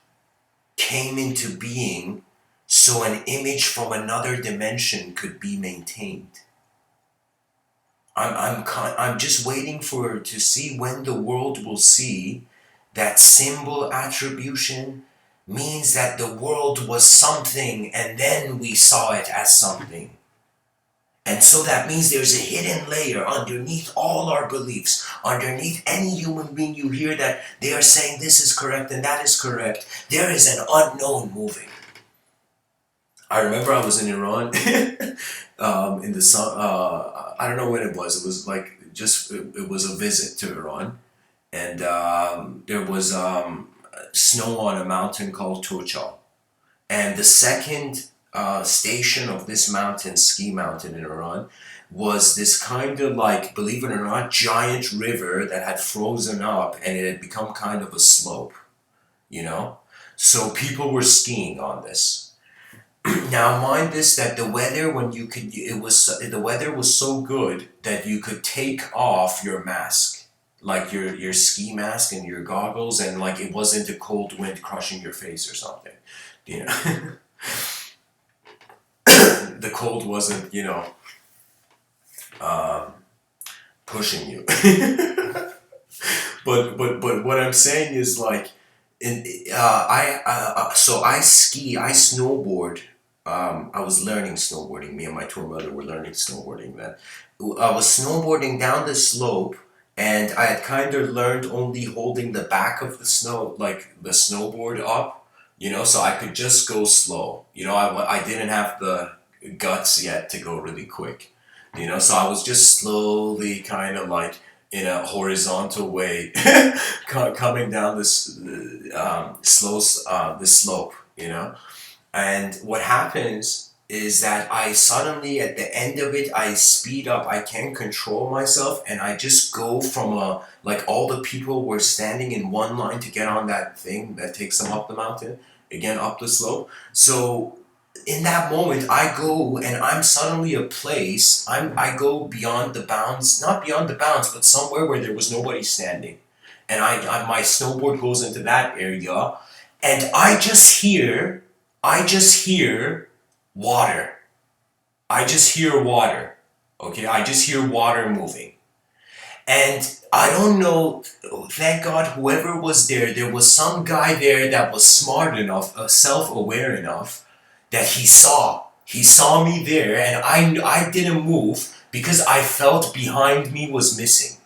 came into being so an image from another dimension could be maintained? I'm just waiting to see when the world will see that symbol attribution means that the world was something and then we saw it as something. And so that means there's a hidden layer underneath all our beliefs, underneath any human being you hear that they are saying this is correct and that is correct. There is an unknown moving. I remember I was in Iran in the sun. I don't know when it was. It was like it was a visit to Iran, and there was snow on a mountain called Tochal. And the second station of this mountain, ski mountain in Iran, was this kind of like, believe it or not, giant river that had frozen up and it had become kind of a slope, you know? So people were skiing on this. Now mind this, that the weather when you could, it was, the weather was so good that you could take off your mask, like your ski mask and your goggles, and like it wasn't a cold wind crushing your face or something, you know. The cold wasn't, pushing you. But what I'm saying is like, so I ski, I snowboard. I was learning snowboarding. Me and my twin brother were learning snowboarding then. I was snowboarding down the slope, and I had kind of learned only holding the back of the snow, like the snowboard up, so I could just go slow. I didn't have the guts yet to go really quick, so I was just slowly kind of like in a horizontal way coming down this this slope, and what happens is that I suddenly, at the end of it, I speed up. I can't control myself, and I just go from like all the people were standing in one line to get on that thing that takes them up the mountain, again up the slope. So in that moment, I go and I'm suddenly a place. I go beyond the bounds, not beyond the bounds, but somewhere where there was nobody standing, and my snowboard goes into that area, and I just hear water. I just hear water. Okay, I just hear water moving. And I don't know, thank God, whoever was there was some guy there that was smart enough, self-aware enough, that he saw. He saw me there, and I didn't move because I felt behind me was missing.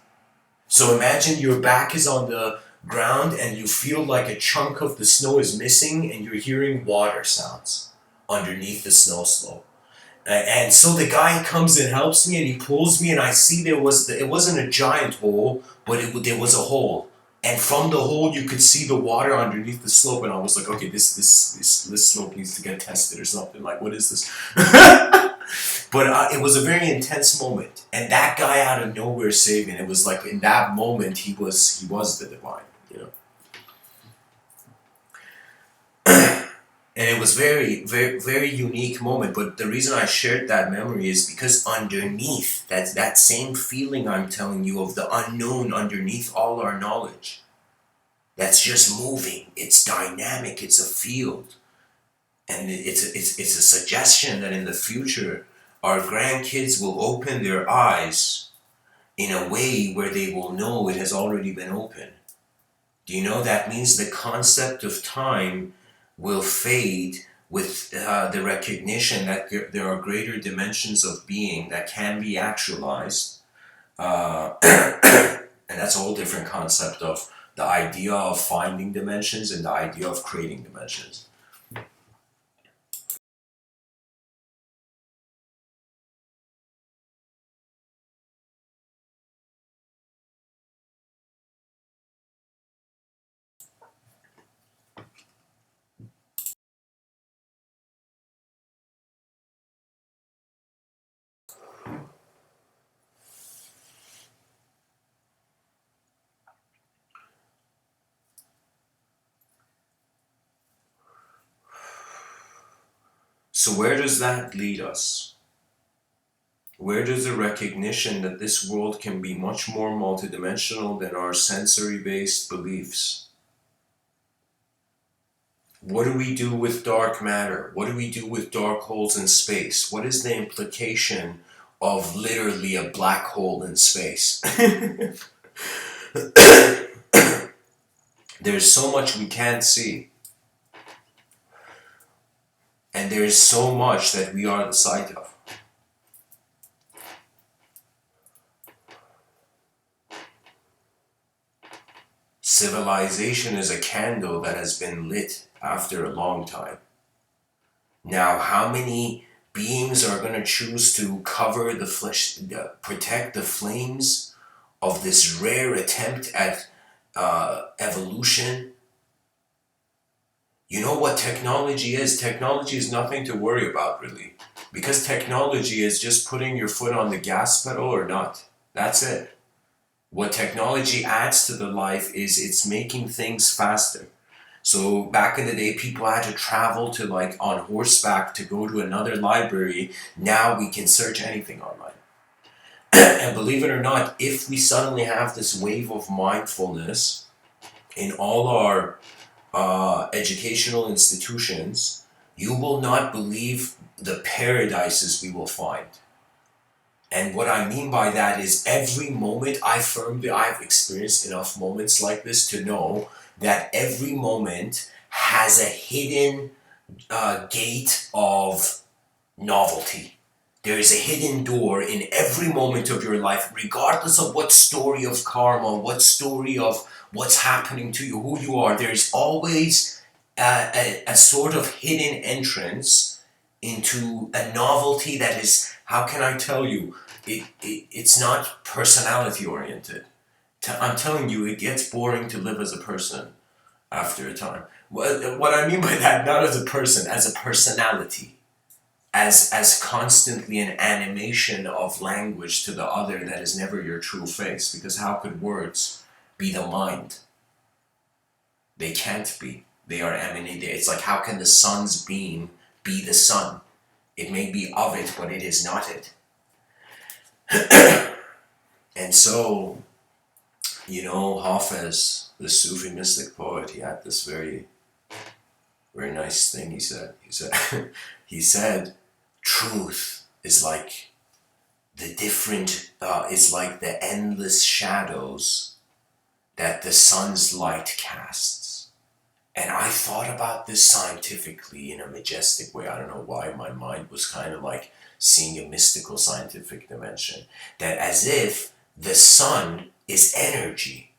So imagine your back is on the ground and you feel like a chunk of the snow is missing and you're hearing water sounds underneath the snow slope. And so the guy comes and helps me and he pulls me, and I see it wasn't a giant hole, but there was a hole. And from the hole you could see the water underneath the slope, and I was like, okay, this slope needs to get tested or something. Like, what is this? But it was a very intense moment, and that guy out of nowhere saving. It was like in that moment he was the divine, And it was very, very, very unique moment. But the reason I shared that memory is because underneath that same feeling I'm telling you of the unknown underneath all our knowledge, that's just moving. It's dynamic. It's a field, and it's a suggestion that in the future our grandkids will open their eyes in a way where they will know it has already been opened. Do you know that means the concept of time will fade with the recognition that there are greater dimensions of being that can be actualized. And that's a whole different concept of the idea of finding dimensions and the idea of creating dimensions. So where does that lead us? Where does the recognition that this world can be much more multidimensional than our sensory-based beliefs? What do we do with dark matter? What do we do with dark holes in space? What is the implication of literally a black hole in space? There's so much we can't see. And there is so much that we are the sight of. Civilization is a candle that has been lit after a long time. Now, how many beings are going to choose to cover the flesh, protect the flames of this rare attempt at evolution? You know what technology is? Technology is nothing to worry about, really. Because technology is just putting your foot on the gas pedal or not. That's it. What technology adds to the life is it's making things faster. So back in the day, people had to travel to like on horseback to go to another library. Now we can search anything online. And believe it or not, if we suddenly have this wave of mindfulness in all our educational institutions, you will not believe the paradises we will find. And what I mean by that is every moment I've experienced enough moments like this to know that every moment has a hidden gate of novelty. There is a hidden door in every moment of your life, regardless of what story of karma, what story of what's happening to you, who you are. There's always a sort of hidden entrance into a novelty that is, how can I tell you, it's not personality oriented. I'm telling you, it gets boring to live as a person after a time. What I mean by that, not as a person, as a personality, as constantly an animation of language to the other that is never your true face. Because how could words be the mind? They can't be. They are emanated. It's like, how can the sun's beam be the sun? It may be of it, but it is not it. And so, Hafez, the Sufi mystic poet, he had this very, very nice thing he said. He said, truth is like is like the endless shadows that the sun's light casts. And I thought about this scientifically in a majestic way. I don't know why my mind was kind of like seeing a mystical scientific dimension. That as if the sun is energy.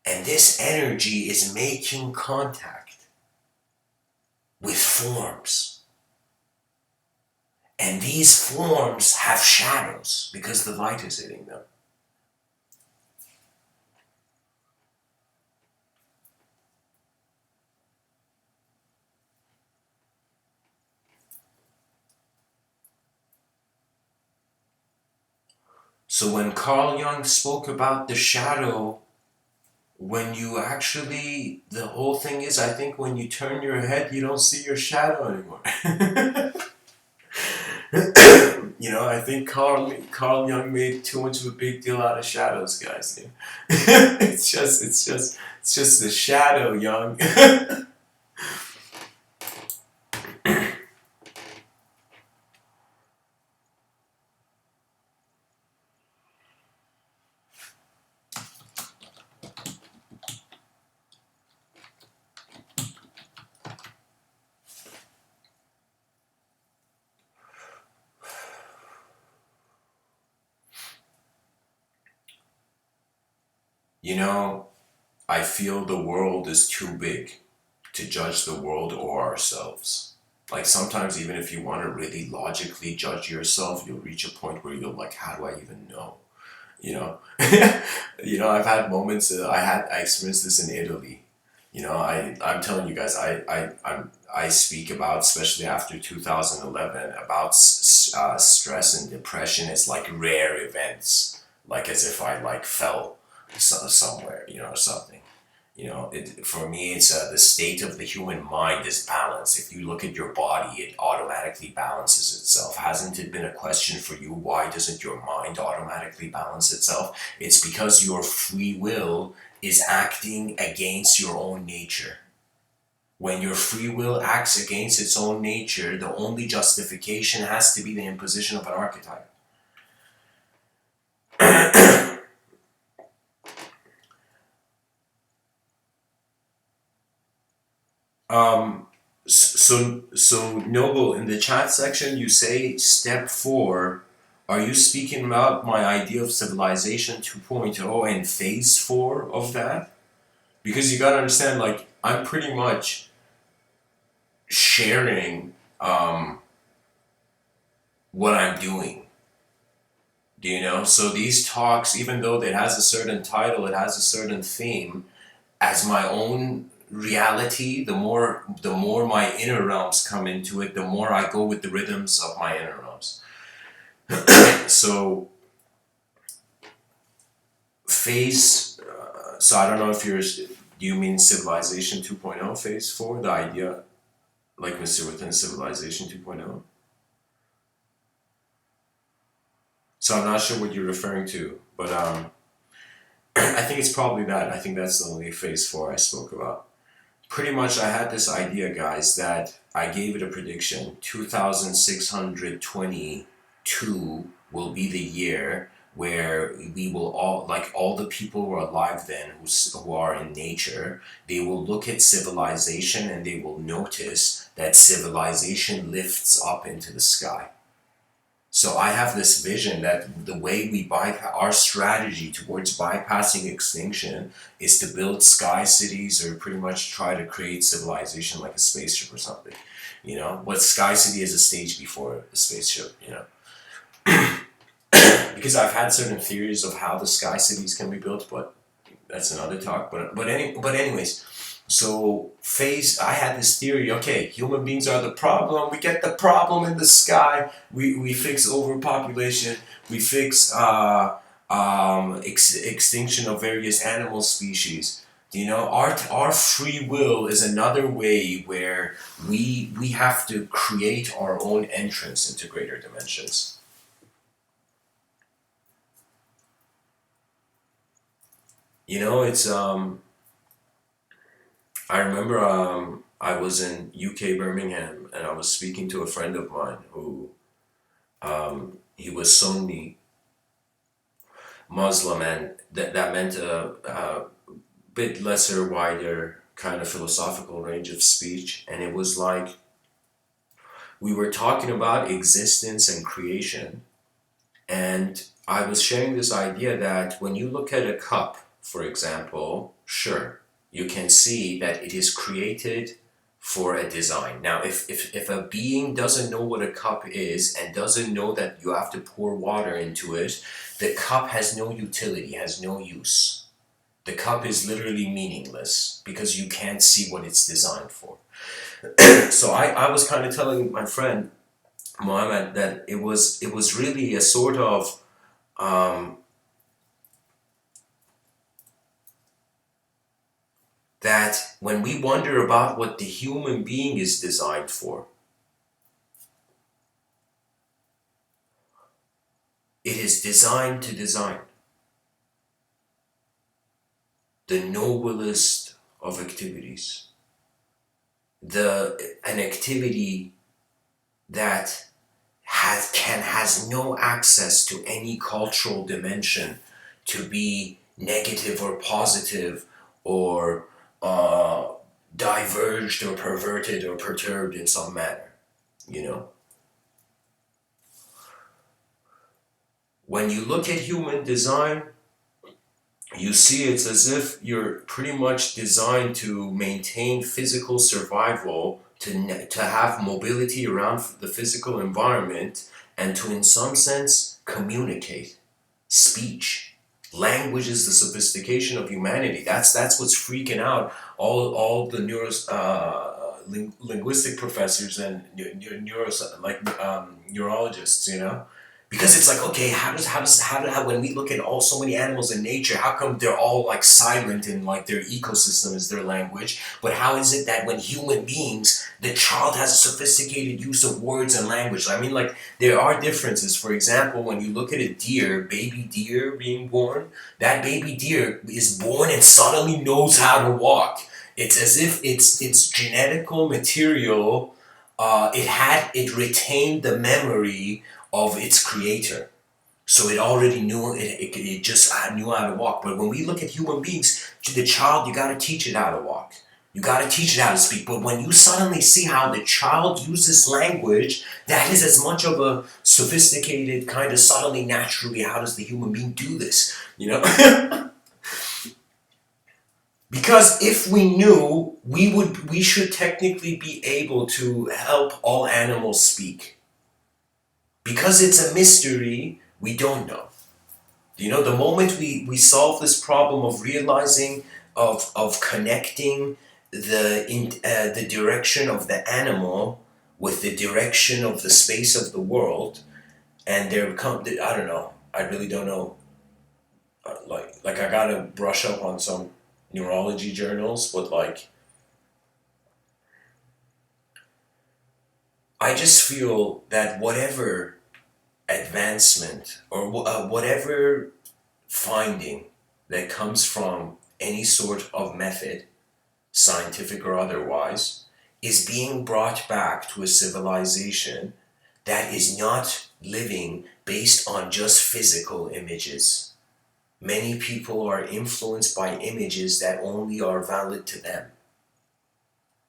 And this energy is making contact with forms. And these forms have shadows because the light is hitting them. So when Carl Jung spoke about the shadow, when you actually, the whole thing is, I think when you turn your head, you don't see your shadow anymore. I think Carl Jung made too much of a big deal out of shadows, guys. It's just the shadow, Jung. I feel the world is too big to judge the world or ourselves. Like sometimes even if you want to really logically judge yourself, you'll reach a point where you're like, how do I even know? You know, I've had moments. I experienced this in Italy. I'm telling you guys, I speak about, especially after 2011, about stress and depression as like rare events, like as if I like fell somewhere, or something. For me, it's the state of the human mind is balance. If you look at your body, it automatically balances itself. Hasn't it been a question for you? Why doesn't your mind automatically balance itself? It's because your free will is acting against your own nature. When your free will acts against its own nature, the only justification has to be the imposition of an archetype. Um, so Noble, in the chat section, you say step 4 Are you speaking about my idea of civilization 2.0 and phase 4 of that? Because you gotta understand, like, I'm pretty much sharing what I'm doing. Do you know? So these talks, even though it has a certain title, it has a certain theme, as my own reality, the more my inner realms come into it, the more I go with the rhythms of my inner realms. So phase. So I don't know if you're. Do you mean Civilization 2.0 phase 4? The idea, like Mr. Within Civilization 2.0. So I'm not sure what you're referring to, but I think it's probably that. I think that's the only phase 4 I spoke about. Pretty much, I had this idea, guys, that I gave it a prediction. 2622 will be the year where we will all, like all the people who are alive then, who are in nature, they will look at civilization and they will notice that civilization lifts up into the sky. So I have this vision that the way we bypass our strategy towards bypassing extinction is to build sky cities or pretty much try to create civilization like a spaceship or something. You know, but Sky City is a stage before the spaceship. You know, because I've had certain theories of how the sky cities can be built, but that's another talk. But anyways, so phase. I had this theory. Okay, human beings are the problem. We get the problem in the sky. We fix overpopulation. We fix extinction of various animal species. You know, our free will is another way where we have to create our own entrance into greater dimensions. You know, it's I remember I was in UK Birmingham and I was speaking to a friend of mine who he was Sunni Muslim, and that meant a bit lesser, wider kind of philosophical range of speech, and it was like we were talking about existence and creation, and I was sharing this idea that when you look at a cup, for example, sure, you can see that it is created for a design. Now, if a being doesn't know what a cup is and doesn't know that you have to pour water into it, the cup has no utility, has no use. The cup is literally meaningless because you can't see what it's designed for. So I was kind of telling my friend Mohammed that it was really a sort of um, that when we wonder about what the human being is designed for, it is designed to design the noblest of activities, an activity that has no access to any cultural dimension to be negative or positive or uh, diverged or perverted or perturbed in some manner. You know, when you look at human design, you see it's as if you're pretty much designed to maintain physical survival, to have mobility around the physical environment, and to, in some sense, communicate. Speech. Language is the sophistication of humanity. That's what's freaking out all the linguistic professors and neurologists. You know, because it's like, okay, when we look at all so many animals in nature, how come they're all like silent in like their ecosystem is their language, but how is it that when human beings, the child has a sophisticated use of words and language? I mean, like, there are differences. For example, when you look at a deer, baby deer being born, that baby deer is born and suddenly knows how to walk. It's as if it's genetical material. It retained the memory of its creator. So it already knew it just knew how to walk. But when we look at human beings, to the child, you got to teach it how to walk. You gotta teach it how to speak. But when you suddenly see how the child uses language, that is as much of a sophisticated kind of subtly, naturally, how does the human being do this? You know? Because if we knew, we should technically be able to help all animals speak. Because it's a mystery, we don't know. You know, the moment we solve this problem of realizing, of connecting the direction of the animal with the direction of the space of the world, and there come, I don't know, I really don't know, like I gotta brush up on some neurology journals, but like I just feel that whatever advancement or whatever finding that comes from any sort of method, scientific or otherwise, is being brought back to a civilization that is not living based on just physical images. Many people are influenced by images that only are valid to them,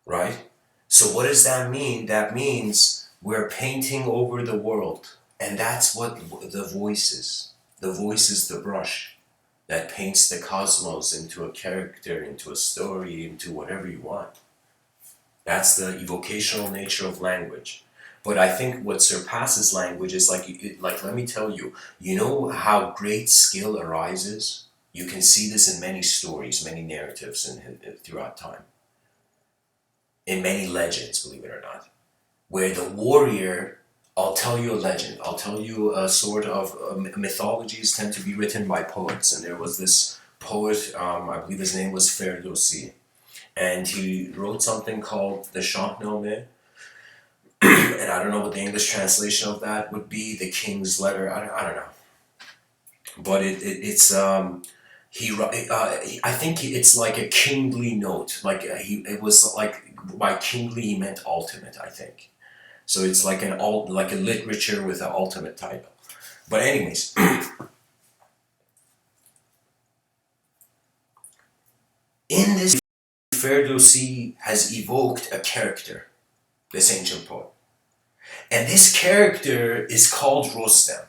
right? So what does that mean? That means we're painting over the world. And that's what the voice is. The voice is the brush that paints the cosmos into a character, into a story, into whatever you want. That's the evocational nature of language. But I think what surpasses language is like let me tell you, you know how great skill arises? You can see this in many stories, many narratives throughout time. In many legends, believe it or not, where the warrior, I'll tell you a legend, I'll tell you a sort of mythologies tend to be written by poets, and there was this poet, I believe his name was Ferdowsi, and he wrote something called the Shahnameh, and I don't know what the English translation of that would be, the king's letter, I don't know, but it's I think it's like a kingly note, like it was like, by kingly he meant ultimate, I think. So it's like like a literature with an ultimate title. But anyways, in this, Ferdowsi has evoked a character, this ancient poet. And this character is called Rostam.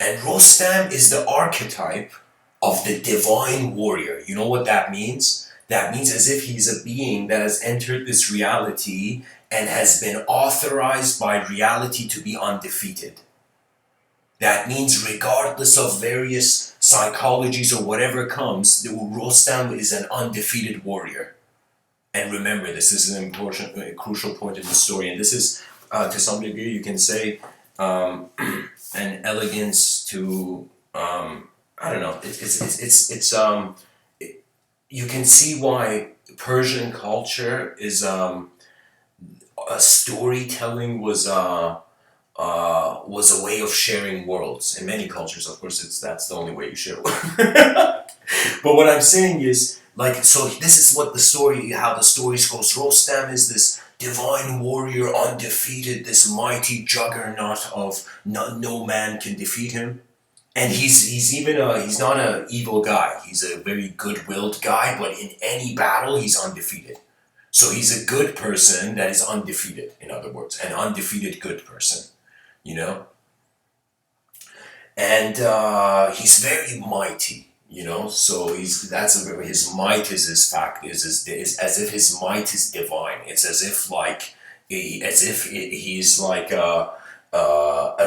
And Rostam is the archetype of the divine warrior. You know what that means? That means as if he's a being that has entered this reality and has been authorized by reality to be undefeated. That means regardless of various psychologies or whatever comes, Rostam is an undefeated warrior. And remember, this is an important, crucial point in the story, and this is, to some degree, you can say, an elegance to, I don't know, you can see why Persian culture is, storytelling was a way of sharing worlds. In many cultures, of course, that's the only way you share worlds. But what I'm saying is, like, so this is what how the stories goes. Rostam is this divine warrior, undefeated, this mighty juggernaut of no man can defeat him. And he's not an evil guy. He's a very good-willed guy, but in any battle, he's undefeated. So he's a good person that is undefeated, in other words, an undefeated good person, you know? And he's very mighty, you know? So his might is as if his might is divine. It's as if he's like a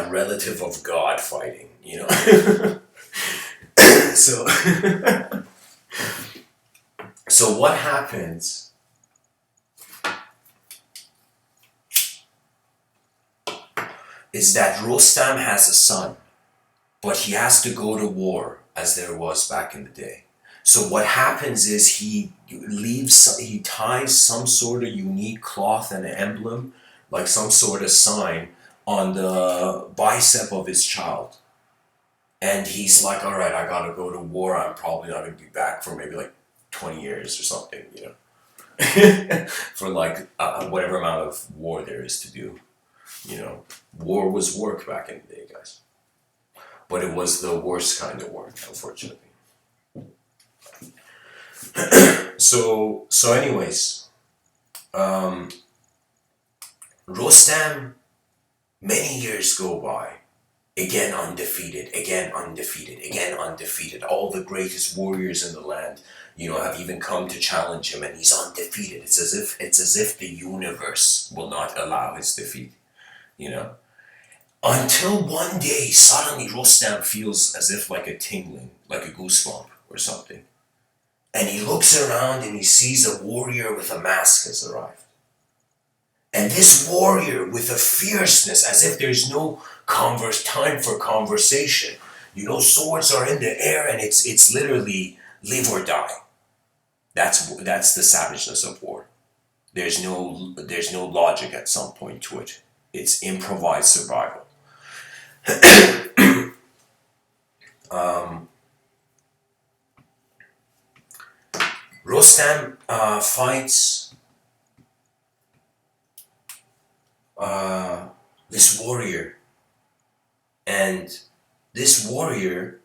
relative of God fighting, you know? So, so what happens is that Rostam has a son, but he has to go to war, as there was back in the day. So what happens is he ties some sort of unique cloth and emblem, like some sort of sign, on the bicep of his child. And he's like, all right, I gotta go to war. I'm probably not gonna be back for maybe like 20 years or something, you know, for like whatever amount of war there is to do. You know, war was work back in the day, guys. But it was the worst kind of work, unfortunately. Anyways, um, Rostam, many years go by. Again undefeated, again undefeated, again undefeated. All the greatest warriors in the land, have even come to challenge him, and he's undefeated. It's as if the universe will not allow his defeat. You know, until one day, suddenly Rostam feels as if like a tingling, like a goosebump or something, and he looks around and he sees a warrior with a mask has arrived. And this warrior, with a fierceness, as if there's no time for conversation. Swords are in the air, and it's literally live or die. That's the savageness of war. There's no logic at some point to it. It's improvised survival. um, Rostam fights this warrior, and this warrior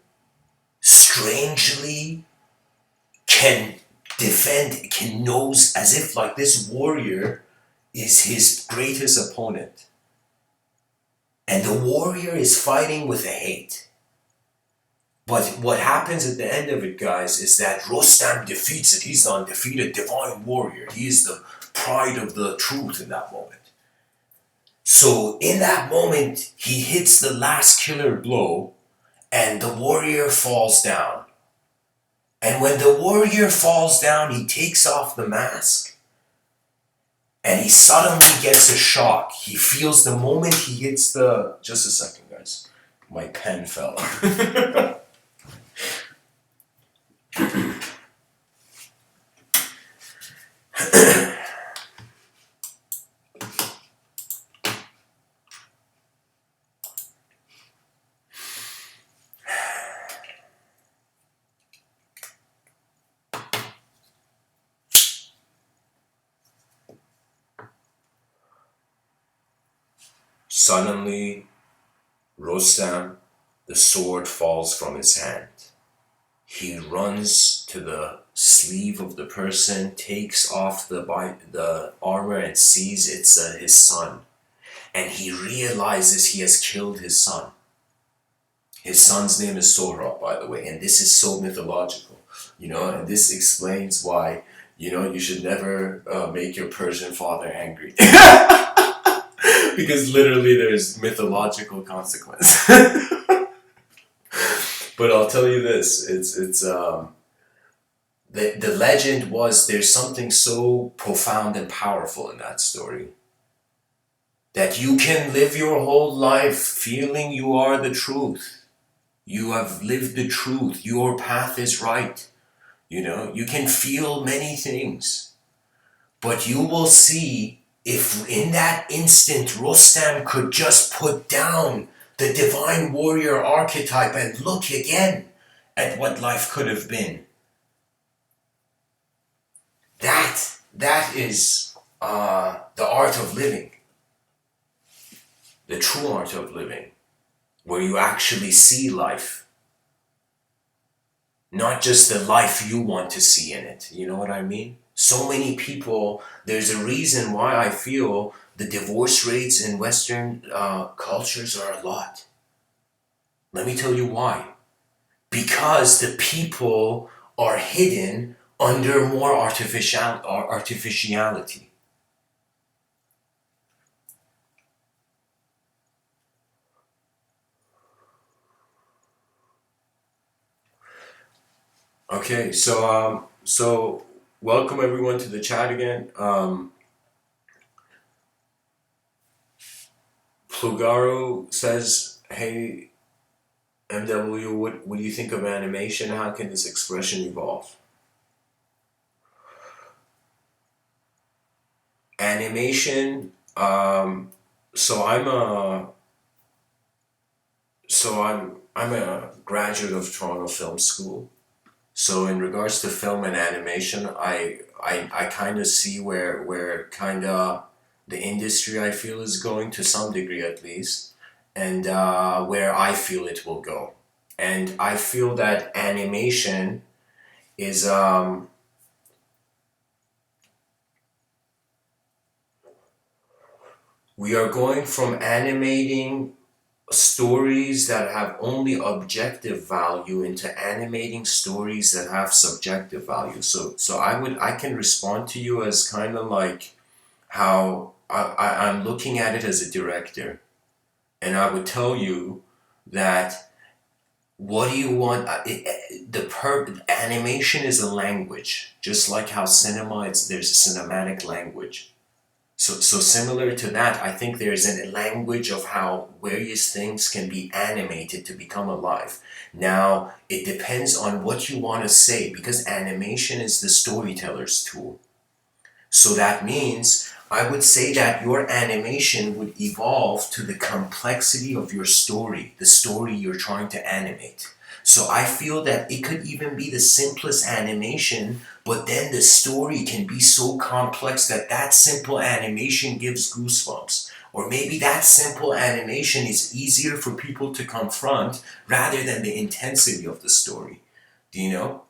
strangely knows, as if like this warrior is his greatest opponent. And the warrior is fighting with a hate. But what happens at the end of it, guys, is that Rostam defeats it. He's the undefeated divine warrior. He is the pride of the truth in that moment. So in that moment, he hits the last killer blow, and the warrior falls down. And when the warrior falls down, he takes off the mask, and he suddenly gets a shock. He feels the moment he hits the... Just a second, guys. My pen fell. Suddenly, Rostam, the sword falls from his hand. He runs to the sleeve of the person, takes off the armor, and sees it's his son. And he realizes he has killed his son. His son's name is Sohrab, by the way, and this is so mythological, and this explains why, you should never make your Persian father angry. Because literally there's mythological consequence. But I'll tell you this, the legend was, there's something so profound and powerful in that story, that you can live your whole life feeling you are the truth. You have lived the truth. Your path is right. You can feel many things. But you will see, if in that instant Rostam could just put down the divine warrior archetype and look again at what life could have been. That is the art of living. The true art of living, where you actually see life. Not just the life you want to see in it. You know what I mean? So many people, there's a reason why I feel the divorce rates in Western cultures are a lot. Let me tell you why. Because the people are hidden under more artificiality. Okay, so welcome everyone to the chat again. Plugaro says, "Hey MW, what do you think of animation? How can this expression evolve?" Animation. So I'm a graduate of Toronto Film School. So in regards to film and animation, I kind of see where kind of the industry, I feel, is going, to some degree at least, and where I feel it will go. And I feel that animation is We are going from animating stories that have only objective value into animating stories that have subjective value. I can respond to you as kind of like how I'm looking at it as a director, and I would tell you that what do you want? Animation is a language, just like how cinema, there's a cinematic language. So similar to that, I think there's a language of how various things can be animated to become alive. Now, it depends on what you want to say, because animation is the storyteller's tool. So that means I would say that your animation would evolve to the complexity of your story, the story you're trying to animate. So I feel that it could even be the simplest animation, but then the story can be so complex that that simple animation gives goosebumps. Or maybe that simple animation is easier for people to confront rather than the intensity of the story. Do you know?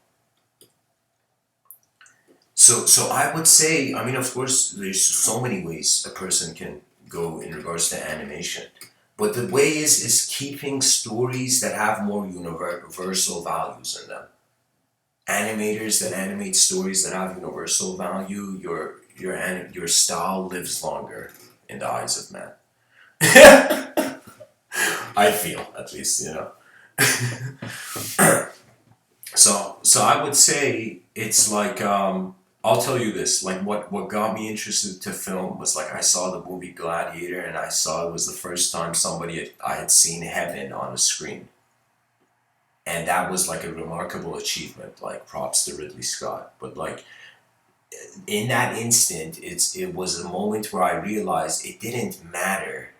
So I would say, I mean, of course, there's so many ways a person can go in regards to animation, but the way is keeping stories that have more universal values in them. Animators that animate stories that have universal value, your style lives longer in the eyes of man. I feel, at least, you know. So I would say it's like I'll tell you this, like what got me interested to film was like I saw the movie Gladiator, and I saw it was the first time I had seen heaven on a screen, and that was like a remarkable achievement. Like props to Ridley Scott, but like in that instant, it was a moment where I realized it didn't matter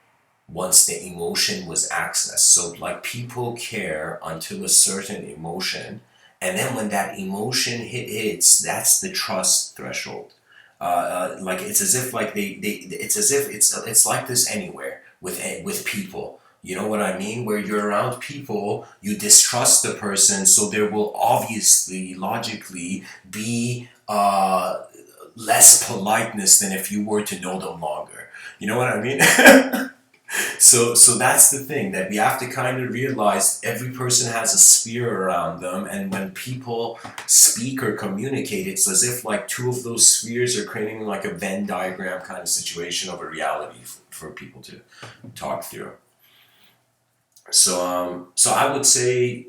once the emotion was accessed. So like people care until a certain emotion, and then when that emotion hits, that's the trust threshold. Like it's as if like it's as if it's like this anywhere with people. You know what I mean? Where you're around people, you distrust the person, so there will obviously, logically, be less politeness than if you were to know them longer. You know what I mean? So that's the thing that we have to kind of realize every person has a sphere around them, and when people speak or communicate, it's as if like two of those spheres are creating like a Venn diagram kind of situation of a reality for people to talk through. So I would say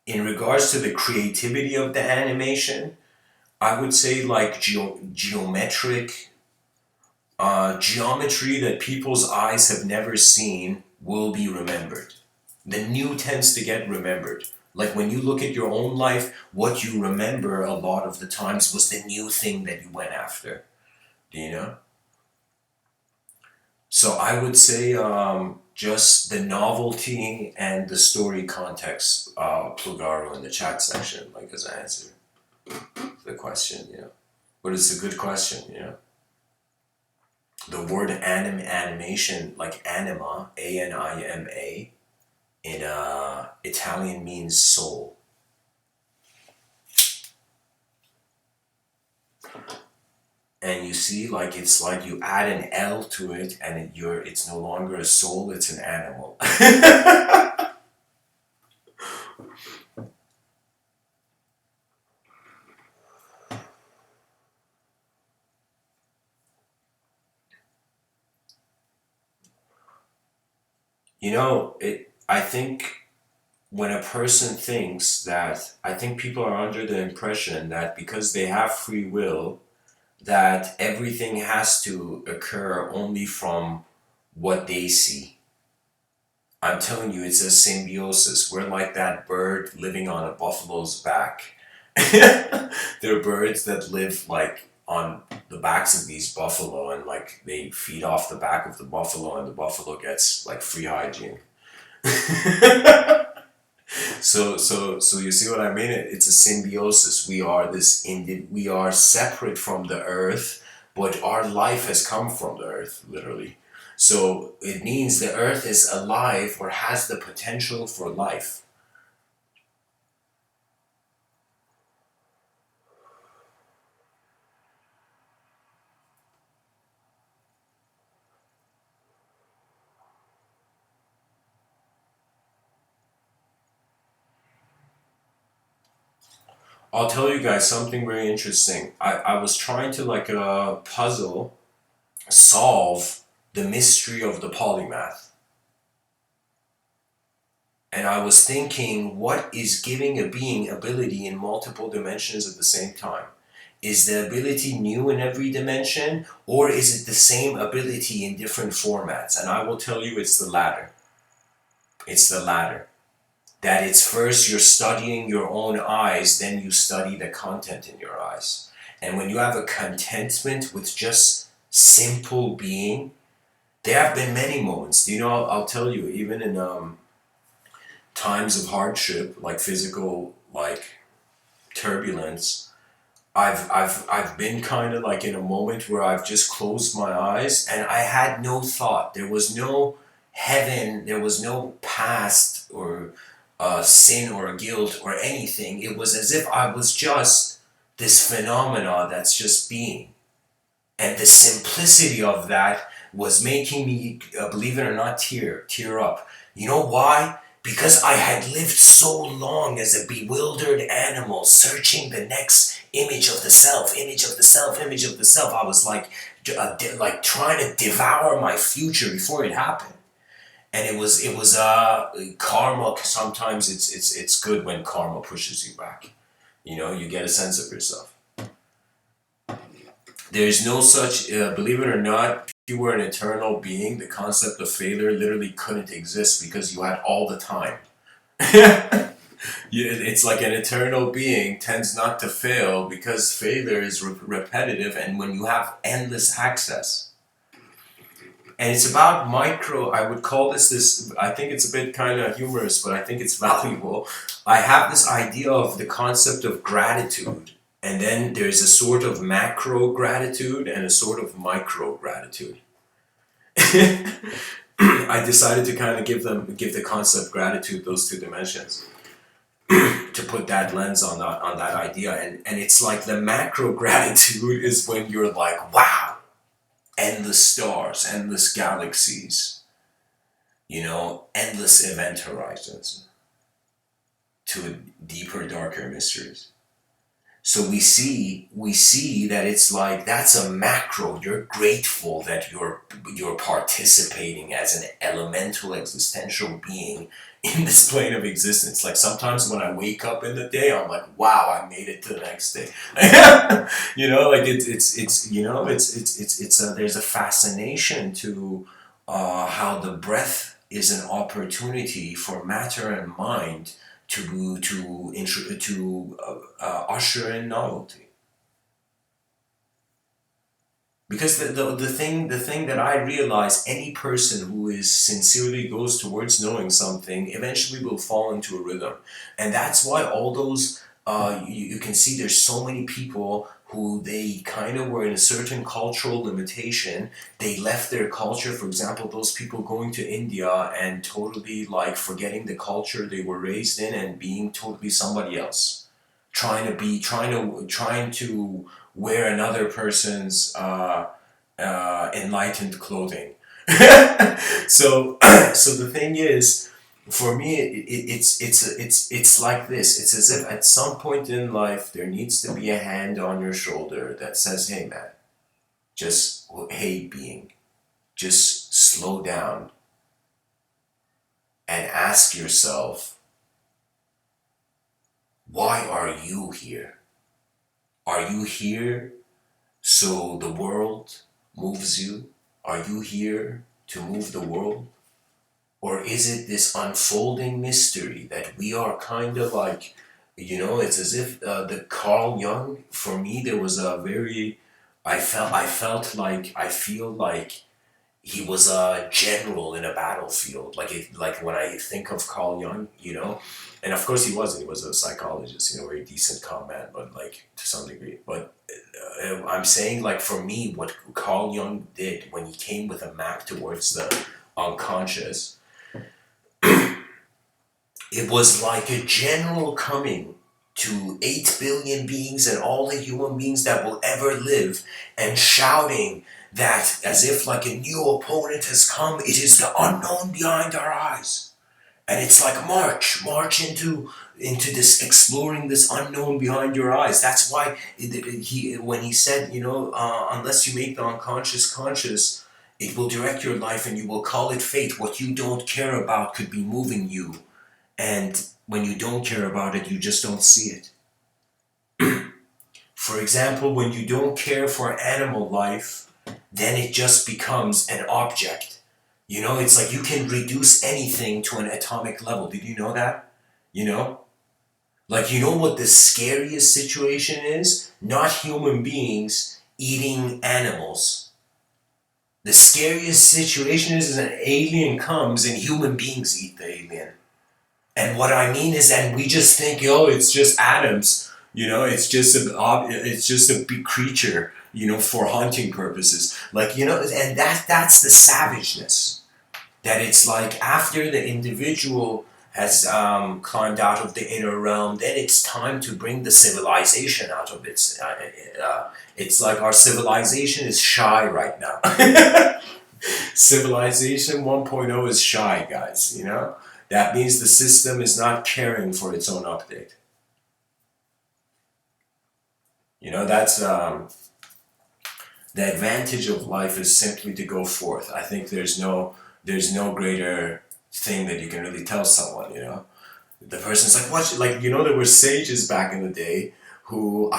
in regards to the creativity of the animation, I would say like geometry that people's eyes have never seen will be remembered. The new tends to get remembered. Like when you look at your own life, what you remember a lot of the times was the new thing that you went after. Do you know? So I would say just the novelty and the story context, Plugaro in the chat section, like as an answer to the question, you know. But it's a good question, you know. The word animation, like anima, Anima, in Italian means soul. And you see, like it's like you add an L to it, and it's no longer a soul; it's an animal. You know, it. I think when a person thinks that, I think people are under the impression that because they have free will, that everything has to occur only from what they see. I'm telling you, it's a symbiosis. We're like that bird living on a buffalo's back. There are birds that live like on the backs of these buffalo, and like they feed off the back of the buffalo, and the buffalo gets like free hygiene. So you see what I mean? It's a symbiosis. We are separate from the earth, but our life has come from the earth, literally. So it means the earth is alive or has the potential for life. I'll tell you guys something very interesting. I was trying to like puzzle solve the mystery of the polymath. And I was thinking, what is giving a being ability in multiple dimensions at the same time? Is the ability new in every dimension, or is it the same ability in different formats? And I will tell you it's the latter. It's the latter. That it's first you're studying your own eyes, then you study the content in your eyes. And when you have a contentment with just simple being, there have been many moments. You know, I'll tell you, even in times of hardship, like physical, like turbulence, I've been kind of like in a moment where I've just closed my eyes and I had no thought. There was no heaven, there was no past or sin or guilt or anything. It was as if I was just this phenomena that's just being. And the simplicity of that was making me, believe it or not, tear up. You know why? Because I had lived so long as a bewildered animal, searching the next image of the self, image of the self, image of the self. I was like trying to devour my future before it happened. And it was karma. Sometimes it's good when karma pushes you back. You know, you get a sense of yourself. There's no such, believe it or not, if you were an eternal being, the concept of failure literally couldn't exist because you had all the time. It's like an eternal being tends not to fail because failure is repetitive and when you have endless access. And it's about micro, I would call this, I think it's a bit kind of humorous, but I think it's valuable. I have this idea of the concept of gratitude. And then there's a sort of macro gratitude and a sort of micro gratitude. I decided to kind of give the concept gratitude those two dimensions to put that lens on that idea. And it's like the macro gratitude is when you're like, wow, endless stars, endless galaxies, you know, endless event horizons to deeper, darker mysteries. So we see that it's like that's a macro. You're grateful that you're participating as an elemental existential being in this plane of existence. Like sometimes when I wake up in the day, I'm like, wow, I made it to the next day. You know, like it's you know it's there's a fascination to how the breath is an opportunity for matter and mind to usher in novelty. Because the thing that I realize, any person who is sincerely goes towards knowing something eventually will fall into a rhythm, and that's why all those you can see there's so many people who they kind of were in a certain cultural limitation. They left their culture. For example, those people going to India and totally like forgetting the culture they were raised in and being totally somebody else, trying to wear another person's enlightened clothing. So so the thing is, for me, it's like this. It's as if at some point in life there needs to be a hand on your shoulder that says, "Hey, man, just hey, being, just slow down and ask yourself, why are you here? Are you here so the world moves you? Are you here to move the world? Or is it this unfolding mystery that we are kind of like, you know, it's as if the Carl Jung, for me, there was a very, I feel like he was a general in a battlefield. Like when I think of Carl Jung, you know, and of course he wasn't. He was a psychologist, you know, very decent, calm man, but like to some degree. But I'm saying, like for me, what Carl Jung did when he came with a map towards the unconscious, it was like a general coming to 8 billion beings and all the human beings that will ever live and shouting that as if like a new opponent has come, it is the unknown behind our eyes. And it's like march into this, exploring this unknown behind your eyes. That's why he when he said, unless you make the unconscious conscious, it will direct your life and you will call it fate. What you don't care about could be moving you, and when you don't care about it, you just don't see it. For example, when you don't care for animal life, then it just becomes an object. It's like you can reduce anything to an atomic level. Did you know that? You know? Like, you know what the scariest situation is? Not human beings eating animals. The scariest situation is an alien comes and human beings eat the alien. And what I mean is that we just think, it's just atoms. It's just a big creature, for hunting purposes. Like, and that's the savageness. That it's like after the individual has climbed out of the inner realm, then it's time to bring the civilization out of its. It's like our civilization is shy right now. Civilization 1.0 is shy, guys. That means the system is not caring for its own update. That's the advantage of life is simply to go forth. I think there's no greater thing that you can really tell someone. The person's like, what? Like, there were sages back in the day who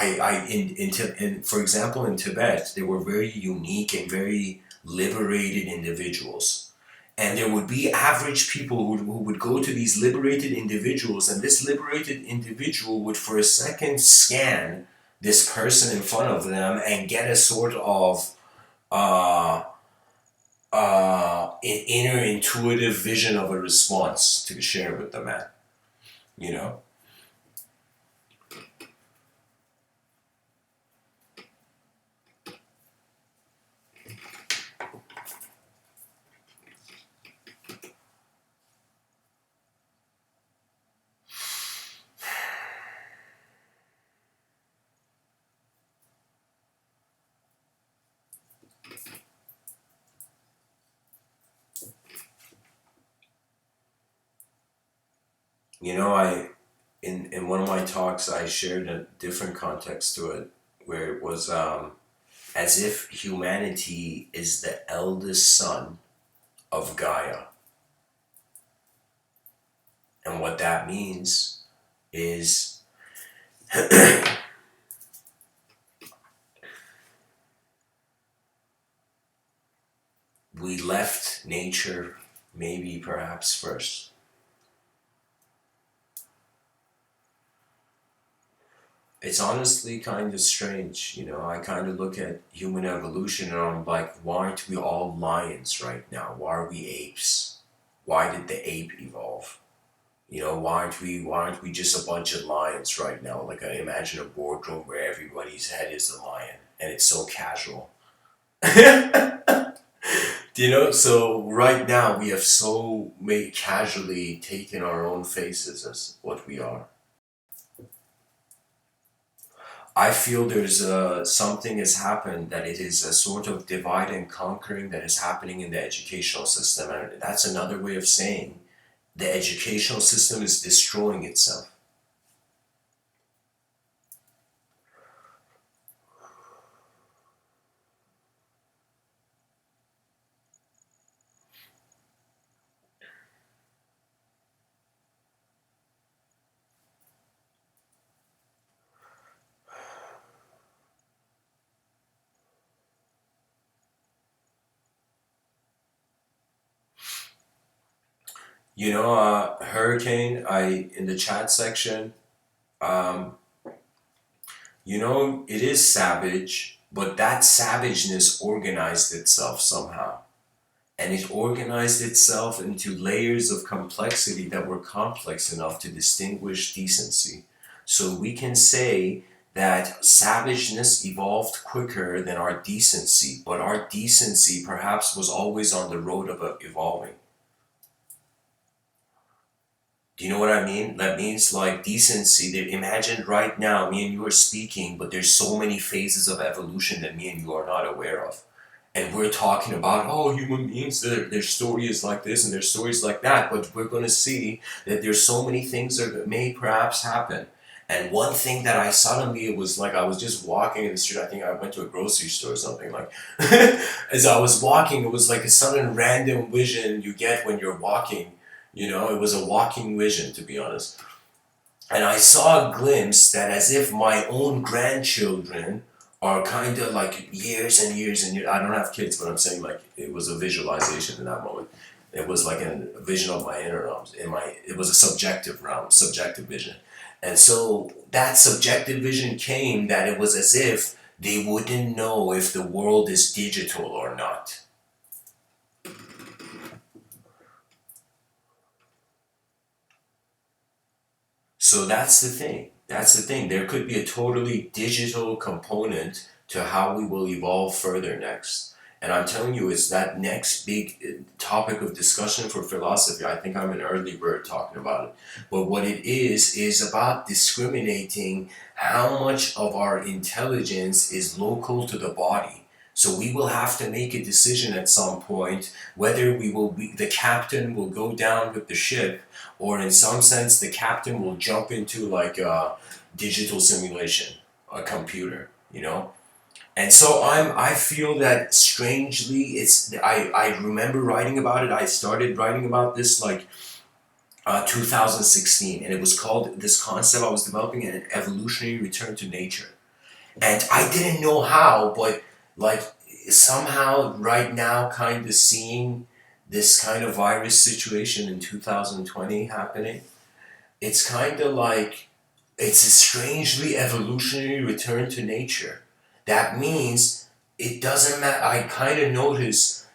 for example, in Tibet, they were very unique and very liberated individuals. And there would be average people who would go to these liberated individuals, and this liberated individual would for a second scan this person in front of them and get a sort of inner intuitive vision of a response to share with the man. You know? In one of my talks, I shared a different context to it, where it was as if humanity is the eldest son of Gaia. And what that means is we left nature maybe perhaps first. It's honestly kind of strange, I kind of look at human evolution and I'm like, why aren't we all lions right now? Why are we apes? Why did the ape evolve? Why aren't we just a bunch of lions right now? Like, I imagine a boardroom where everybody's head is a lion and it's so casual. So right now we have so made casually taken our own faces as what we are. I feel there's something has happened, that it is a sort of divide and conquering that is happening in the educational system, and that's another way of saying the educational system is destroying itself. Hurricane, I in the chat section, um, it is savage, but that savageness organized itself somehow. And it organized itself into layers of complexity that were complex enough to distinguish decency. So we can say that savageness evolved quicker than our decency, but our decency perhaps was always on the road of evolving. Do you know what I mean? That means like decency. That imagine right now, me and you are speaking, but there's so many phases of evolution that me and you are not aware of. And we're talking about, oh, human beings, their story is like this and their story is like that, but we're going to see that there's so many things that may perhaps happen. And one thing that I suddenly, it was like I was just walking in the street. I think I went to a grocery store or something like. As I was walking, it was like a sudden random vision you get when you're walking. It was a walking vision, to be honest. And I saw a glimpse that as if my own grandchildren are kind of like years and years and years. I don't have kids, but I'm saying like it was a visualization in that moment. It was like a vision of my inner realms. It was a subjective realm, subjective vision. And so that subjective vision came that it was as if they wouldn't know if the world is digital or not. So that's the thing. That's the thing. There could be a totally digital component to how we will evolve further next. And I'm telling you, it's that next big topic of discussion for philosophy. I think I'm an early bird talking about it. But what it is about discriminating how much of our intelligence is local to the body. So we will have to make a decision at some point whether the captain will go down with the ship, or in some sense the captain will jump into like a digital simulation, a computer, and so I feel that strangely I remember writing about it. I started writing about this like 2016, and it was called, this concept I was developing, an evolutionary return to nature. And I didn't know how, but like somehow right now kind of seeing this kind of virus situation in 2020 happening, it's kind of like it's a strangely evolutionary return to nature. That means it doesn't matter. I kind of notice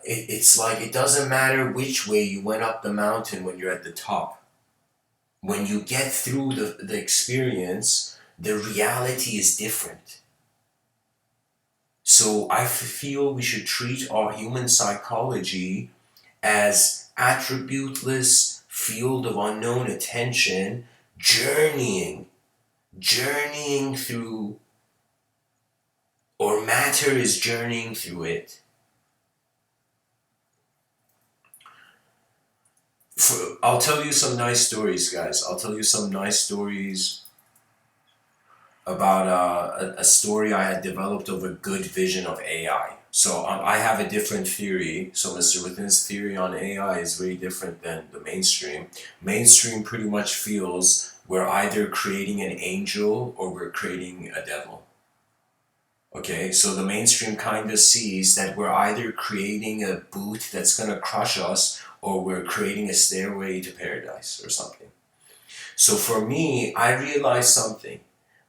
it's like it doesn't matter which way you went up the mountain when you're at the top. When you get through the experience, the reality is different. So I feel we should treat our human psychology as attributeless field of unknown attention, journeying, journeying through, or matter is journeying through it. I'll tell you some nice stories, guys. I'll tell you some nice stories about a story I had developed of a good vision of AI. So I have a different theory. So Mr. Within's theory on AI is very different than the mainstream. Mainstream pretty much feels we're either creating an angel or we're creating a devil. Okay, so the mainstream kind of sees that we're either creating a boot that's going to crush us or we're creating a stairway to paradise or something. So for me, I realized something.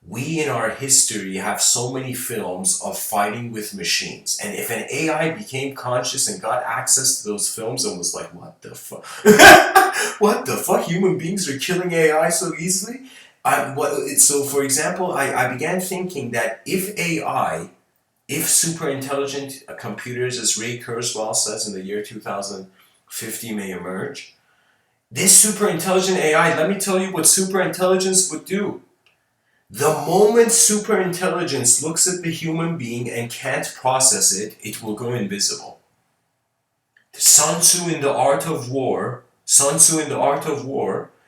We in our history have so many films of fighting with machines. And if an AI became conscious and got access to those films and was like, what the fuck? What the fuck? Human beings are killing AI so easily? So, for example, I began thinking that if super intelligent computers, as Ray Kurzweil says in the year 2050, may emerge, this super intelligent AI, let me tell you what super intelligence would do. The moment superintelligence looks at the human being and can't process it, it will go invisible. Sun Tzu in the Art of War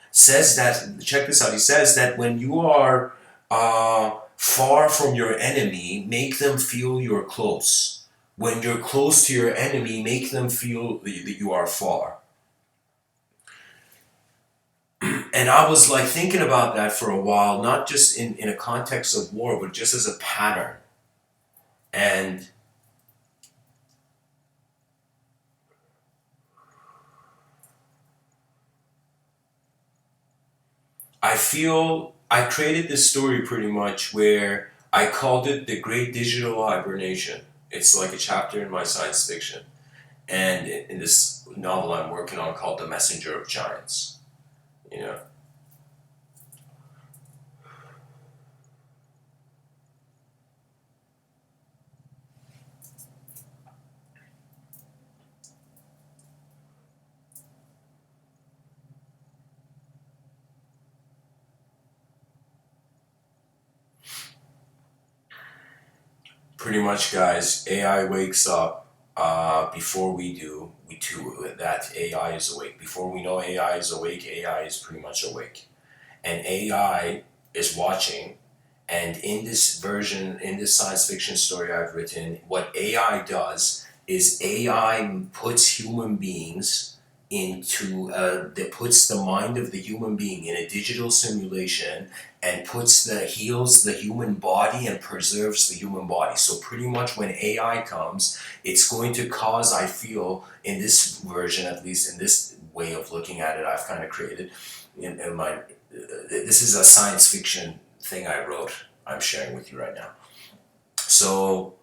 says that, check this out, he says that when you are far from your enemy, make them feel you're close. When you're close to your enemy, make them feel that you are far. And I was like thinking about that for a while, not just in a context of war, but just as a pattern. And I feel I created this story pretty much where I called it the Great Digital Hibernation. It's like a chapter in my science fiction. And in this novel I'm working on called The Messenger of Giants. You know, Pretty much, guys, AI wakes up before we do. We too, that AI is awake. Before we know AI is awake, AI is pretty much awake. And AI is watching. And in this version, in this science fiction story I've written, what AI does is AI puts human beings that puts the mind of the human being in a digital simulation and heals the human body and preserves the human body. So pretty much when AI comes, it's going to cause, I feel, in this version, at least in this way of looking at it, I've kind of created in my this is a science fiction thing I wrote, I'm sharing with you right now. So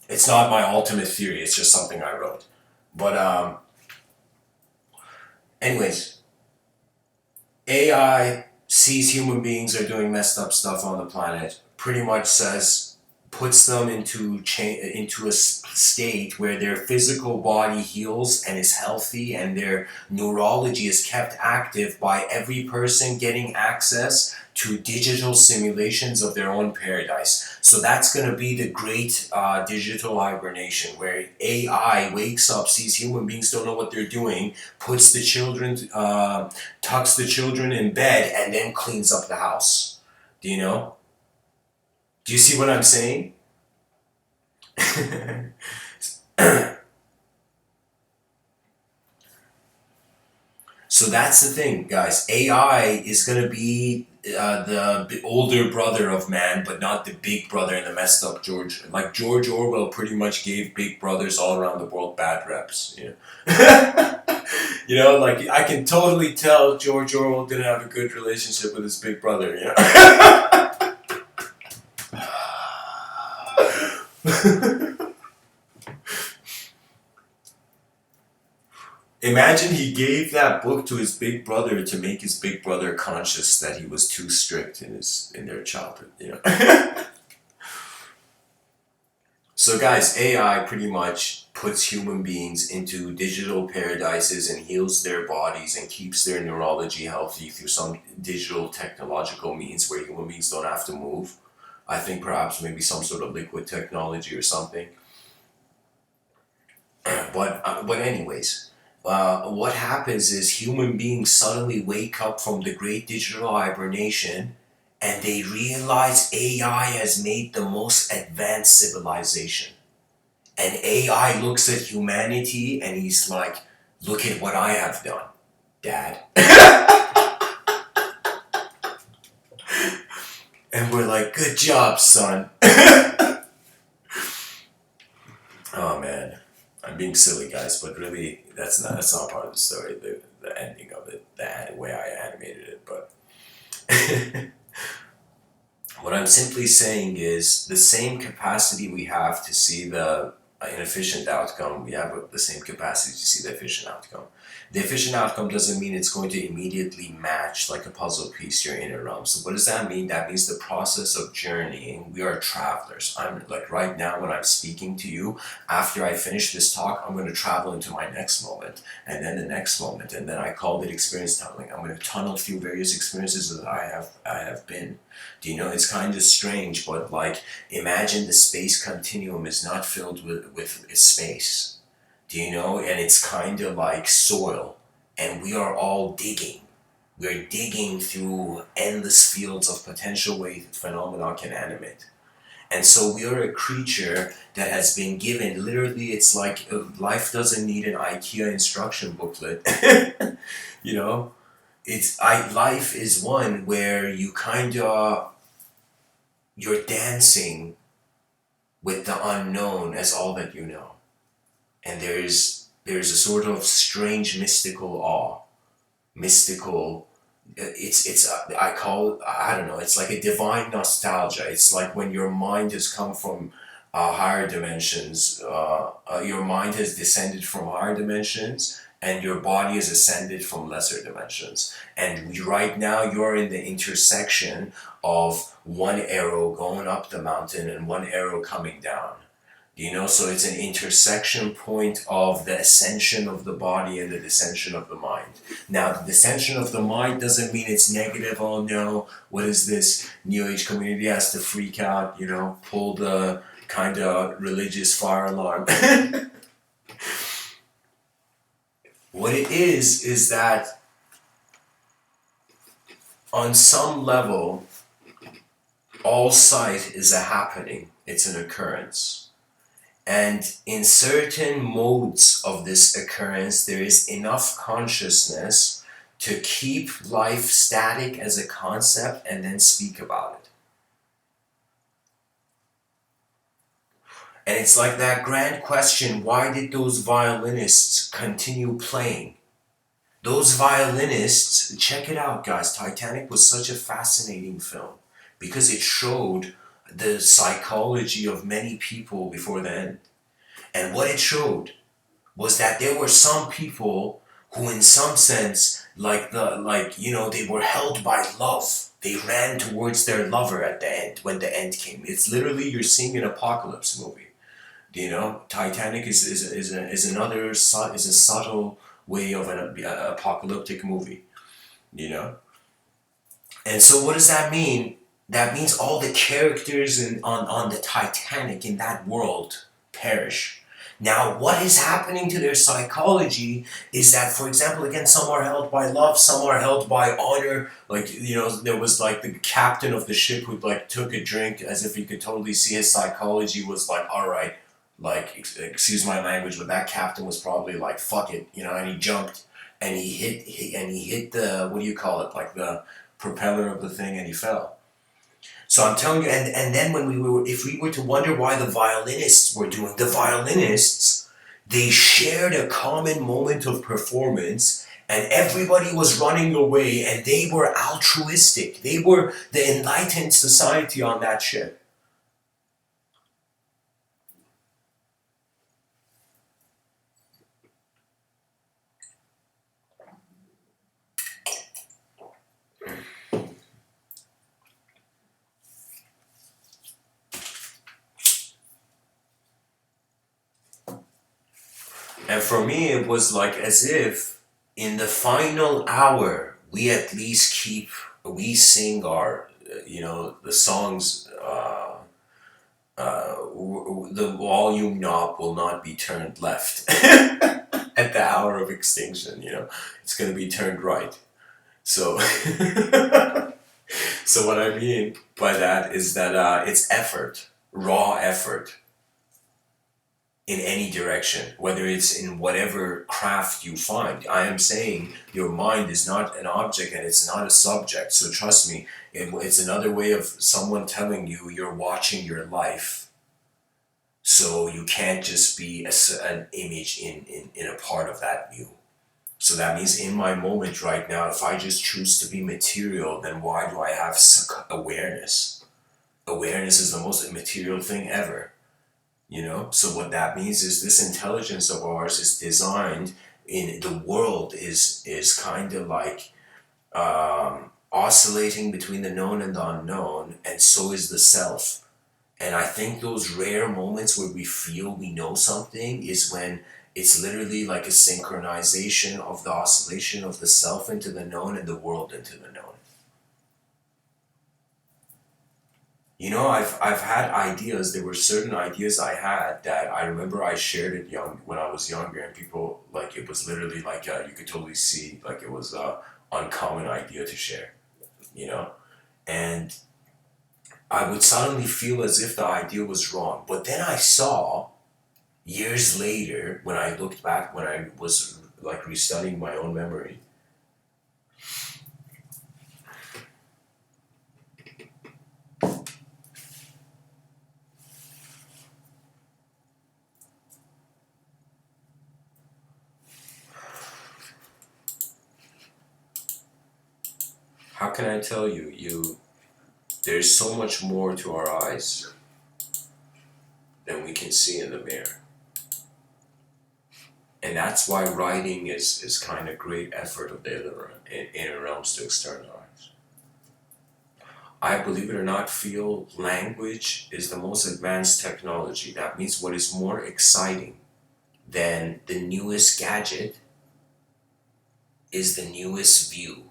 it's not my ultimate theory, it's just something I wrote. But anyways, AI sees human beings are doing messed up stuff on the planet, pretty much puts them into a state where their physical body heals and is healthy, and their neurology is kept active by every person getting access to digital simulations of their own paradise. So that's going to be the great digital hibernation, where AI wakes up, sees human beings don't know what they're doing, puts the children, tucks the children in bed, and then cleans up the house. Do you know? Do you see what I'm saying? So that's the thing, guys. AI is going to be the older brother of man, but not the big brother in the messed up George. Like George Orwell pretty much gave big brothers all around the world bad reps. You know? You know, like I can totally tell George Orwell didn't have a good relationship with his big brother. You know? Imagine he gave that book to his big brother to make his big brother conscious that he was too strict in their childhood, you know. So guys, AI pretty much puts human beings into digital paradises and heals their bodies and keeps their neurology healthy through some digital technological means where human beings don't have to move. I think perhaps maybe some sort of liquid technology or something. But anyways, what happens is human beings suddenly wake up from the great digital hibernation, and they realize AI has made the most advanced civilization. And AI looks at humanity and he's like, "Look at what I have done, Dad." And we're like, "Good job, son." Oh man. I'm being silly, guys, but really, that's not part of the story. The ending of it, the way I animated it. But what I'm simply saying is the same capacity we have to see the inefficient outcome. We have the same capacity to see the efficient outcome. The efficient outcome doesn't mean it's going to immediately match like a puzzle piece your inner realm. So what does that mean? That means the process of journeying. We are travelers. I'm like right now when I'm speaking to you, after I finish this talk, I'm going to travel into my next moment, and then the next moment, and then I called it experience tunneling. I'm going to tunnel through various experiences that I have been. Do you know, it's kind of strange, but like imagine the space continuum is not filled with space. Do you know? And it's kind of like soil, and we are all digging. We're digging through endless fields of potential ways that phenomena can animate. And so we are a creature that has been given, literally, it's like life doesn't need an IKEA instruction booklet. You know? Life is one where you're dancing with the unknown as all that you know. And there's a sort of strange mystical awe, mystical. I don't know. It's like a divine nostalgia. It's like when your mind has come from higher dimensions. Your mind has descended from higher dimensions, and your body has ascended from lesser dimensions. And right now, you're in the intersection of one arrow going up the mountain and one arrow coming down. You know, so it's an intersection point of the ascension of the body and the descension of the mind. Now, the descension of the mind doesn't mean it's negative. Oh no, what is this? New Age community has to freak out, you know, pull the kind of religious fire alarm. What it is that on some level, all sight is a happening, it's an occurrence. And in certain modes of this occurrence, there is enough consciousness to keep life static as a concept and then speak about it. And it's like that grand question, why did those violinists continue playing? Those violinists, check it out, guys. Titanic was such a fascinating film because it showed the psychology of many people before the end. And what it showed was that there were some people who, in some sense, they were held by love. They ran towards their lover at the end when the end came. It's literally, you're seeing an apocalypse movie. Titanic is another is a subtle way of an apocalyptic movie. And so what does that mean? That means all the characters on the Titanic in that world perish. Now, what is happening to their psychology is that, for example, again, some are held by love, some are held by honor. There was like the captain of the ship who took a drink as if he could totally see his psychology was like, all right, excuse my language, but that captain was probably like, fuck it, and he jumped and he hit the, what do you call it, like the propeller of the thing, and he fell. So I'm telling you, and then if we were to wonder why the violinists, they shared a common moment of performance, and everybody was running away, and they were altruistic. They were the enlightened society on that ship. And for me, it was like as if in the final hour, we at least we sing our, the songs, the volume knob will not be turned left at the hour of extinction, it's going to be turned right. So, so what I mean by that is that it's effort, raw effort. In any direction, whether it's in whatever craft you find. I am saying your mind is not an object and it's not a subject. So trust me, it's another way of someone telling you you're watching your life. So you can't just be an image in a part of that view. So that means in my moment right now, if I just choose to be material, then why do I have awareness? Awareness is the most immaterial thing ever. So what that means is this intelligence of ours is designed in the world is kind of like oscillating between the known and the unknown, and so is the self. And I think those rare moments where we feel we know something is when it's literally like a synchronization of the oscillation of the self into the known and the world into the known. I've had ideas. There were certain ideas I had that I remember I shared it when I was younger, and people it was literally like you could totally see like it was a uncommon idea to share, and I would suddenly feel as if the idea was wrong. But then I saw years later when I looked back when I was restudying my own memory. How can I tell you, there's so much more to our eyes than we can see in the mirror. And that's why writing is kind of great effort of the inner realms to externalize. I, believe it or not, feel language is the most advanced technology. That means what is more exciting than the newest gadget is the newest view.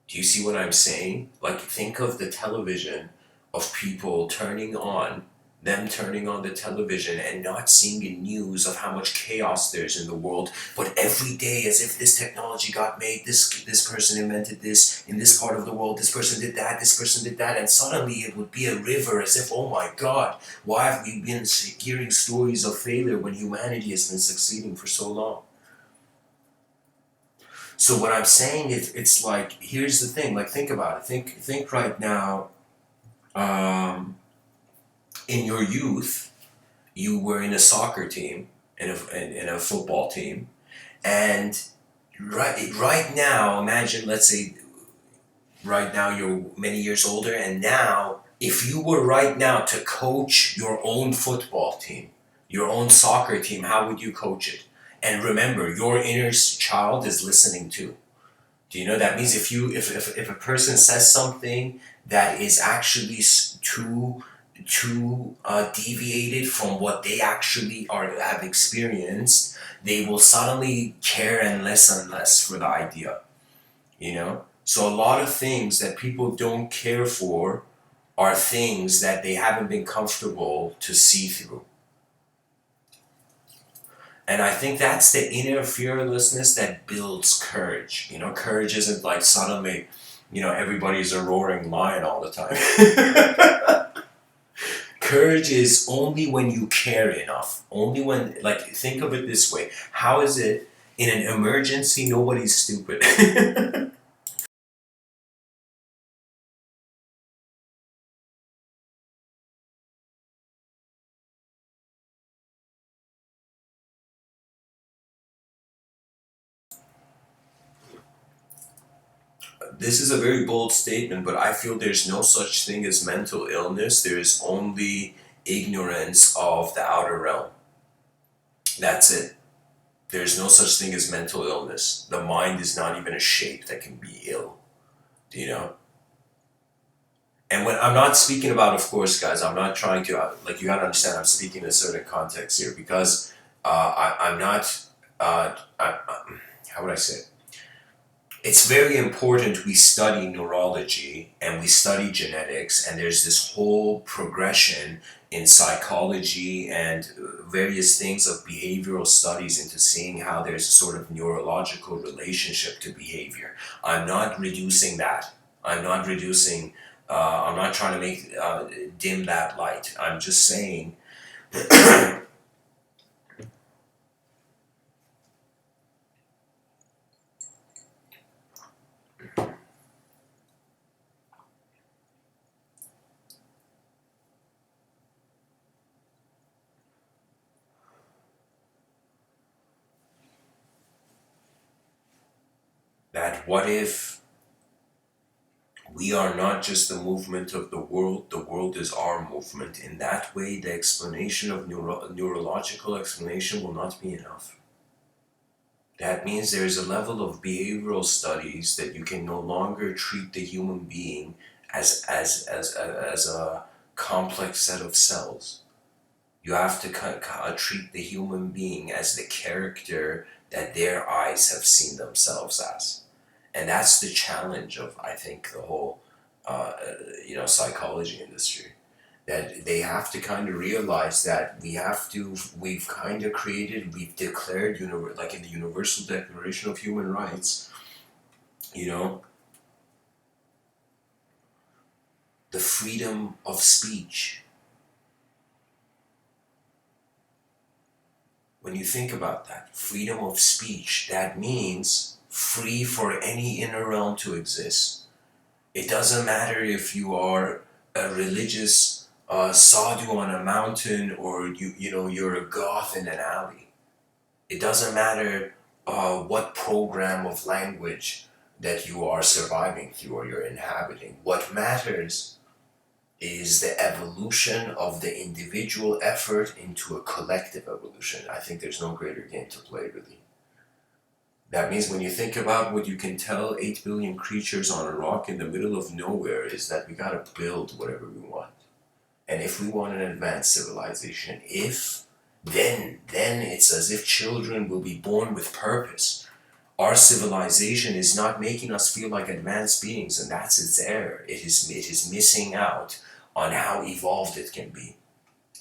Do you see what I'm saying? Think of the television of people turning on the television and not seeing the news of how much chaos there's in the world, but every day as if this technology got made, this person invented this in this part of the world, this person did that, this person did that, and suddenly it would be a river as if, oh my god, why have we been hearing stories of failure when humanity has been succeeding for so long? So what I'm saying is, it's like, here's the thing, like, think about it, think right now, um, in your youth, you were in a soccer team, in a football team, and right now, imagine, let's say, right now you're many years older, and now, if you were right now to coach your own football team, your own soccer team, how would you coach it? And remember, your inner child is listening too. Do you know that means if a person says something that is actually too deviated from what they actually have experienced, they will suddenly care and less for the idea. You know, so a lot of things that people don't care for are things that they haven't been comfortable to see through. And I think that's the inner fearlessness that builds courage. You know, courage isn't like suddenly, everybody's a roaring lion all the time. Courage is only when you care enough. Only when, like, think of it this way. How is it in an emergency, nobody's stupid? This is a very bold statement, but I feel there's no such thing as mental illness. There is only ignorance of the outer realm. That's it. There's no such thing as mental illness. The mind is not even a shape that can be ill. Do you know? And when I'm not speaking about, of course, guys, I'm not trying to, like, you gotta understand, I'm speaking in a certain context here because I'm not, how would I say it? It's very important we study neurology and we study genetics, and there's this whole progression in psychology and various things of behavioral studies into seeing how there's a sort of neurological relationship to behavior. I'm not reducing that. I'm not trying to make dim that light. I'm just saying that what if we are not just the movement of the world is our movement. In that way, the explanation of neurological explanation will not be enough. That means there is a level of behavioral studies that you can no longer treat the human being as a complex set of cells. You have to treat the human being as the character that their eyes have seen themselves as. And that's the challenge of, I think, the whole uh, psychology industry, that they have to kind of realize that we've kind of created, we've declared, like in the Universal Declaration of Human Rights, you know the freedom of speech. When you think about that, freedom of speech, that means free for any inner realm to exist. It doesn't matter if you are a religious sadhu on a mountain, or you're a goth in an alley. It doesn't matter what program of language that you are surviving through or you're inhabiting. What matters is the evolution of the individual effort into a collective evolution. I think there's no greater game to play, really. That means when you think about what you can tell 8 billion creatures on a rock in the middle of nowhere, is that we gotta build whatever we want. And if we want an advanced civilization, then it's as if children will be born with purpose. Our civilization is not making us feel like advanced beings, and that's its error. It is missing out on how evolved it can be.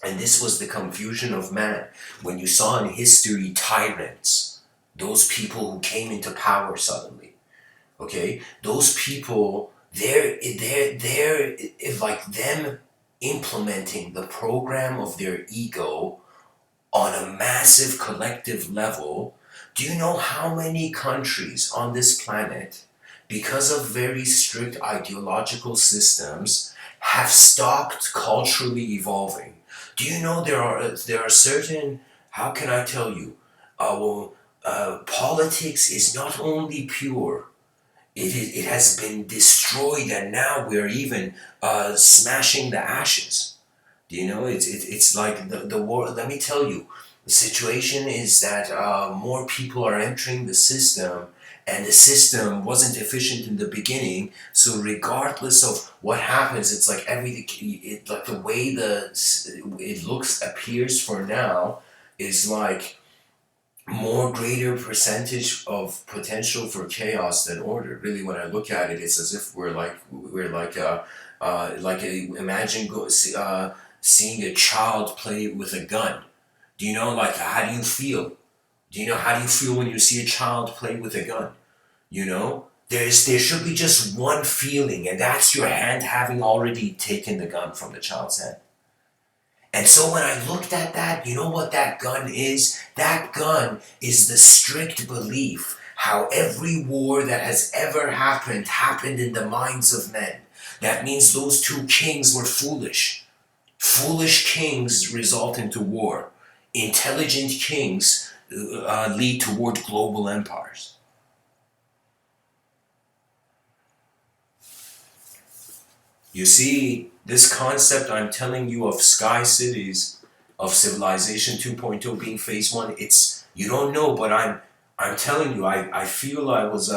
And this was the confusion of man. When you saw in history tyrants, those people who came into power suddenly, okay, those people, they're like them implementing the program of their ego on a massive collective level. Do you know how many countries on this planet, because of very strict ideological systems, have stopped culturally evolving? Do you know there are certain, how can I tell you? Politics is not only pure, it has been destroyed, and now we're even smashing the ashes. Do you know, it's like the war. Let me tell you, the situation is that more people are entering the system, and the system wasn't efficient in the beginning. So regardless of what happens, it's like everything. Like the way it looks appears for now is like more greater percentage of potential for chaos than order. Really, when I look at it, it's as if imagine seeing a child play with a gun. Do you know, like, how do you feel? Do you know how do you feel when you see a child play with a gun? You know, there should be just one feeling, and that's your hand having already taken the gun from the child's hand. And so when I looked at that, you know what that gun is? That gun is the strict belief how every war that has ever happened in the minds of men. That means those two kings were foolish. Foolish kings result into war. Intelligent kings lead toward global empires. You see, this concept I'm telling you of sky cities, of civilization 2.0 being phase one, it's, you don't know, but I'm telling you, I feel I was,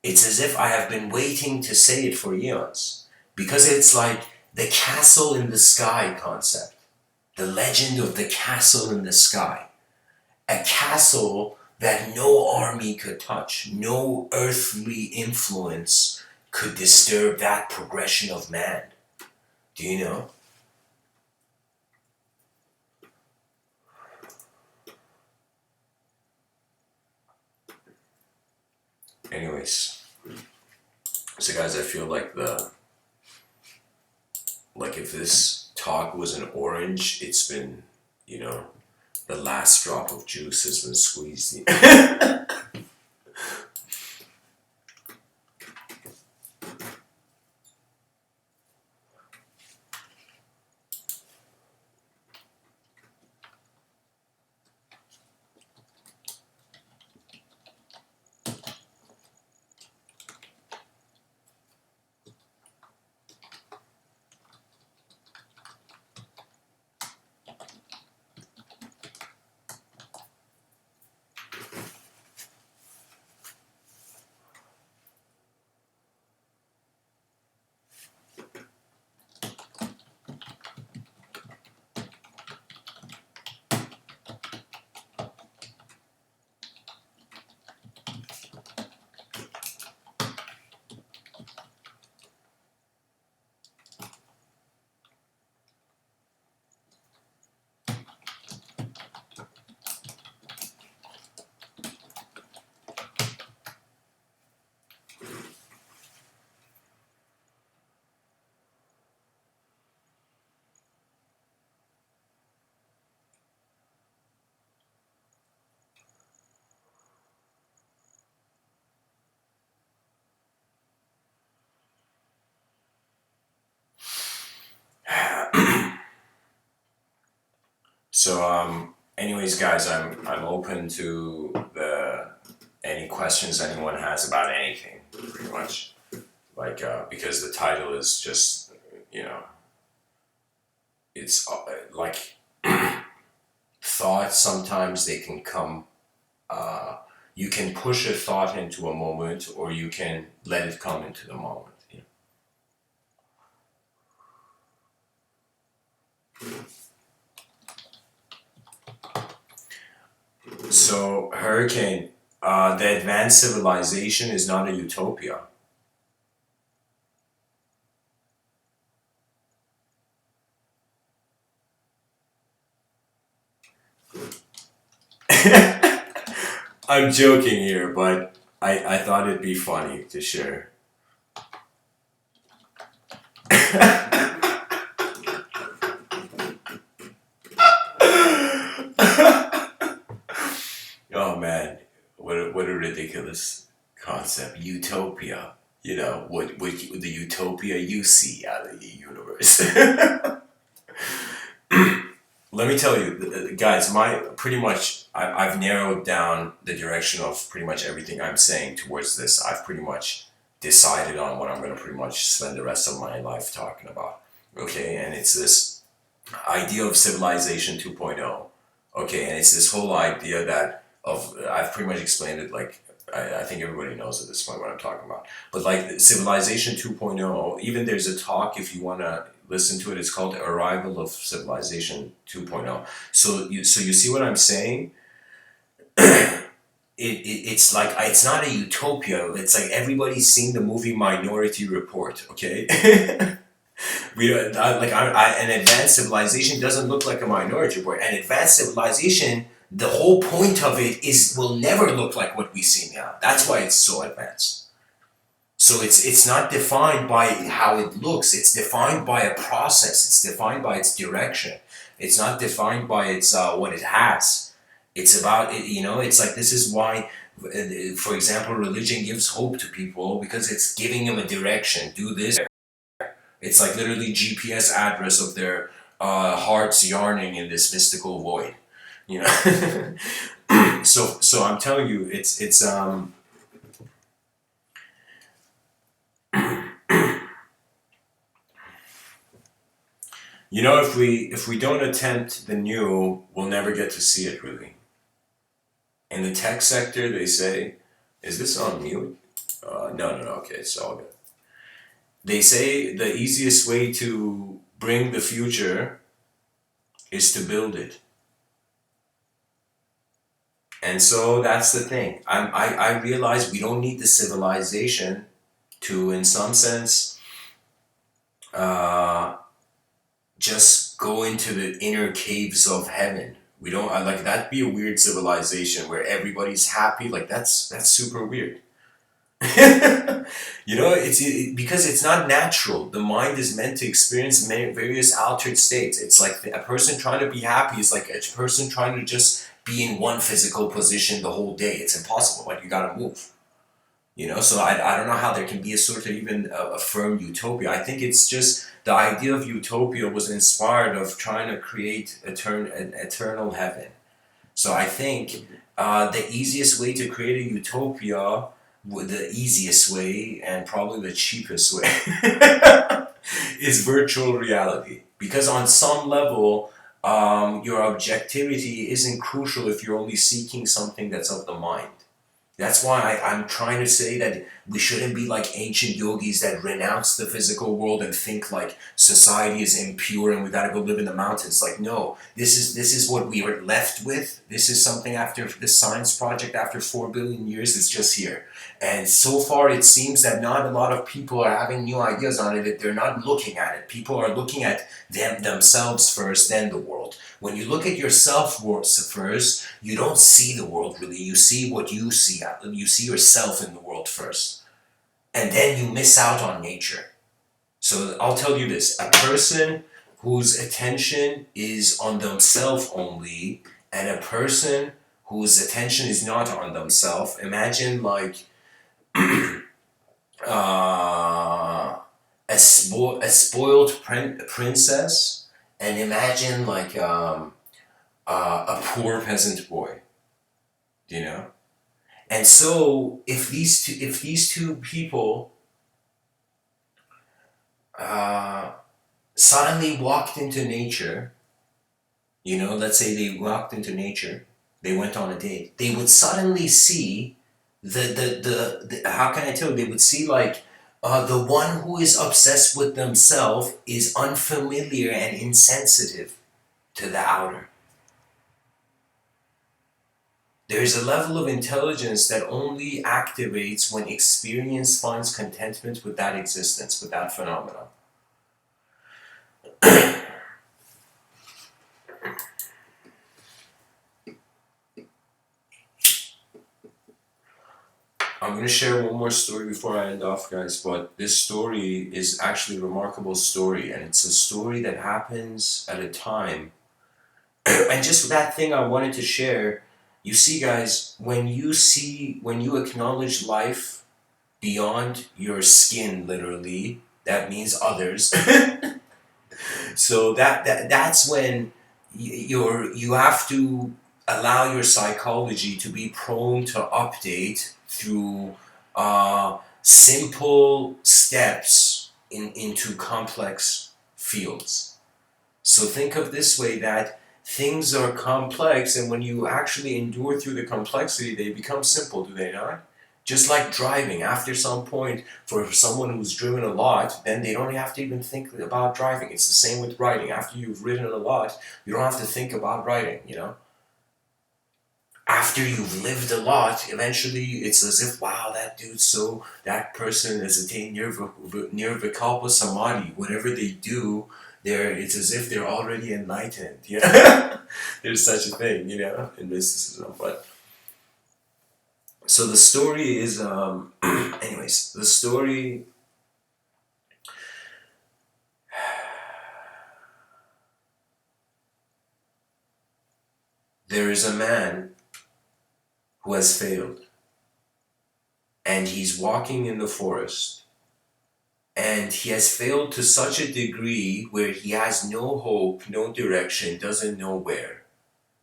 it's as if I have been waiting to say it for eons. Because it's like the castle in the sky concept. The legend of the castle in the sky. A castle that no army could touch, no earthly influence could disturb that progression of man. Do you know? Anyways, so guys, I feel like if this talk was an orange, it's been, you know, the last drop of juice has been squeezed. So, anyways, guys, I'm open to any questions anyone has about anything, pretty much. Like, because the title is just, you know, it's like thoughts. Sometimes they can come. You can push a thought into a moment, or you can let it come into the moment. You know? So, Hurricane, the advanced civilization is not a utopia. I'm joking here, but I thought it'd be funny to share. Oh man, what a ridiculous concept. Utopia. You know, what the utopia you see out of the universe. Let me tell you, guys, my pretty much I've narrowed down the direction of pretty much everything I'm saying towards this. I've pretty much decided on what I'm going to pretty much spend the rest of my life talking about. Okay, and it's this idea of civilization 2.0. Okay, and it's this whole idea that of I've pretty much explained it like I think everybody knows at this point what I'm talking about. But like civilization 2.0, even there's a talk if you want to listen to it. It's called Arrival of Civilization 2.0. So you see what I'm saying? It's like it's not a utopia. It's like everybody's seen the movie Minority Report. Okay. We don't an advanced civilization doesn't look like a minority report. An advanced civilization, the whole point of it is will never look like what we see now. That's why it's so advanced. So it's not defined by how it looks. It's defined by a process. It's defined by its direction. It's not defined by its what it has. It's about it. You know, it's like this is why, for example, religion gives hope to people because it's giving them a direction. Do this. It's like literally GPS address of their hearts yearning in this mystical void. You know. So I'm telling you, it's. You know, if we don't attempt the new, we'll never get to see it really. In the tech sector, they say, is this on mute? No. Okay, it's all good. They say the easiest way to bring the future is to build it. And so that's the thing. I realize we don't need the civilization to, in some sense, uh, just go into the inner caves of heaven. We don't I, like that'd be a weird civilization where everybody's happy. Like that's super weird. You know, because it's not natural. The mind is meant to experience various altered states. It's like a person trying to be happy is like a person trying to just be in one physical position the whole day. It's impossible. Like you gotta move. You know, so I don't know how there can be a sort of even a firm utopia. I think it's just the idea of utopia was inspired of trying to create an eternal heaven. So I think the easiest way to create a utopia, the easiest way and probably the cheapest way, is virtual reality. Because on some level, your objectivity isn't crucial if you're only seeking something that's of the mind. That's why I'm trying to say that we shouldn't be like ancient yogis that renounce the physical world and think like society is impure and we gotta go live in the mountains. Like, no, this is what we are left with. This is something after this science project after 4 billion years. It's just here, and so far it seems that not a lot of people are having new ideas on it. That they're not looking at it. People are looking at themselves first, then the world. When you look at yourself first, you don't see the world really. You see what you see. You see yourself in the world first. And then you miss out on nature. So I'll tell you this, a person whose attention is on themselves only, and a person whose attention is not on themselves, imagine like a spoiled princess, and imagine like a poor peasant boy, you know. And so if these two people uh, suddenly walked into nature, you know, let's say they walked into nature, they went on a date, they would suddenly see the how can I tell you, they would see like the one who is obsessed with themselves is unfamiliar and insensitive to the outer. There's a level of intelligence that only activates when experience finds contentment with that existence, with that phenomenon. I'm gonna share one more story before I end off, guys. But this story is actually a remarkable story, and it's a story that happens at a time. And just that thing I wanted to share. You see, guys, when you acknowledge life beyond your skin, literally, that means others. So that's when you have to allow your psychology to be prone to update through simple steps into complex fields. So think of this way, that things are complex, and when you actually endure through the complexity, they become simple, do they not? Just like driving, after some point, for someone who's driven a lot, then they don't have to even think about driving. It's the same with writing. After you've written a lot, you don't have to think about writing, you know? After you've lived a lot, eventually it's as if, wow, that person has attained nirvikalpa samadhi. Whatever they do, it's as if they're already enlightened. Yeah, there's such a thing, in mysticism. But so the story is, anyways, the story. There is a man who has failed, and he's walking in the forest, and he has failed to such a degree where he has no hope, no direction, doesn't know where,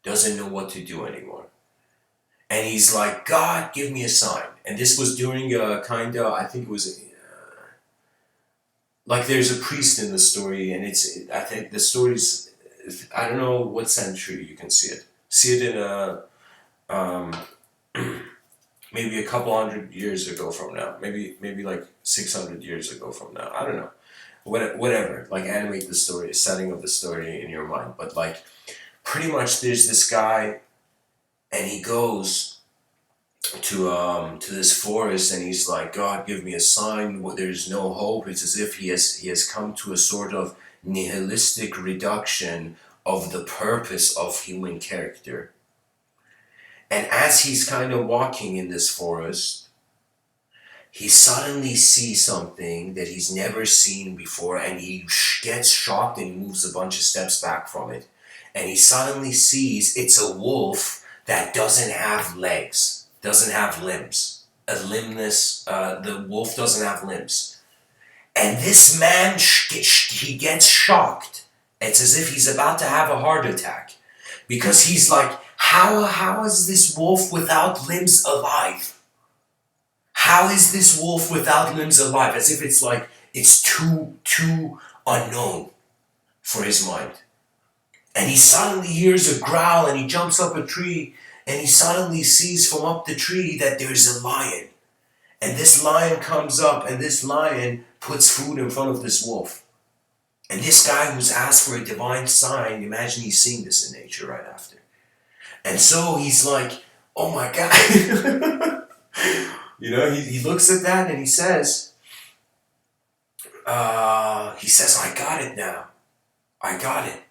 doesn't know what to do anymore. And he's like, God, give me a sign. And this was during a kind of, I think it was like there's a priest in the story, and I think the story's, I don't know what century you can see it. See it in a, um, maybe a couple hundred years ago from now, maybe like 600 years ago from now. I don't know, whatever. Like animate the story, setting of the story in your mind. But like, pretty much, there's this guy, and he goes to this forest, and he's like, God, give me a sign. There's no hope. It's as if he has come to a sort of nihilistic reduction of the purpose of human character. And as he's kind of walking in this forest, he suddenly sees something that he's never seen before, and he gets shocked, and he moves a bunch of steps back from it. And he suddenly sees it's a wolf that doesn't have legs, doesn't have limbs. A limbless, the wolf doesn't have limbs. And this man, he gets shocked. It's as if he's about to have a heart attack. Because he's like, how is this wolf without limbs alive? How is this wolf without limbs alive? As if it's like, it's too unknown for his mind. And he suddenly hears a growl, and he jumps up a tree, and he suddenly sees from up the tree that there's a lion. And this lion comes up, and this lion puts food in front of this wolf. And this guy who's asked for a divine sign, imagine he's seeing this in nature right after. And so he's like, oh my God. He looks at that, and he says, I got it now. I got it.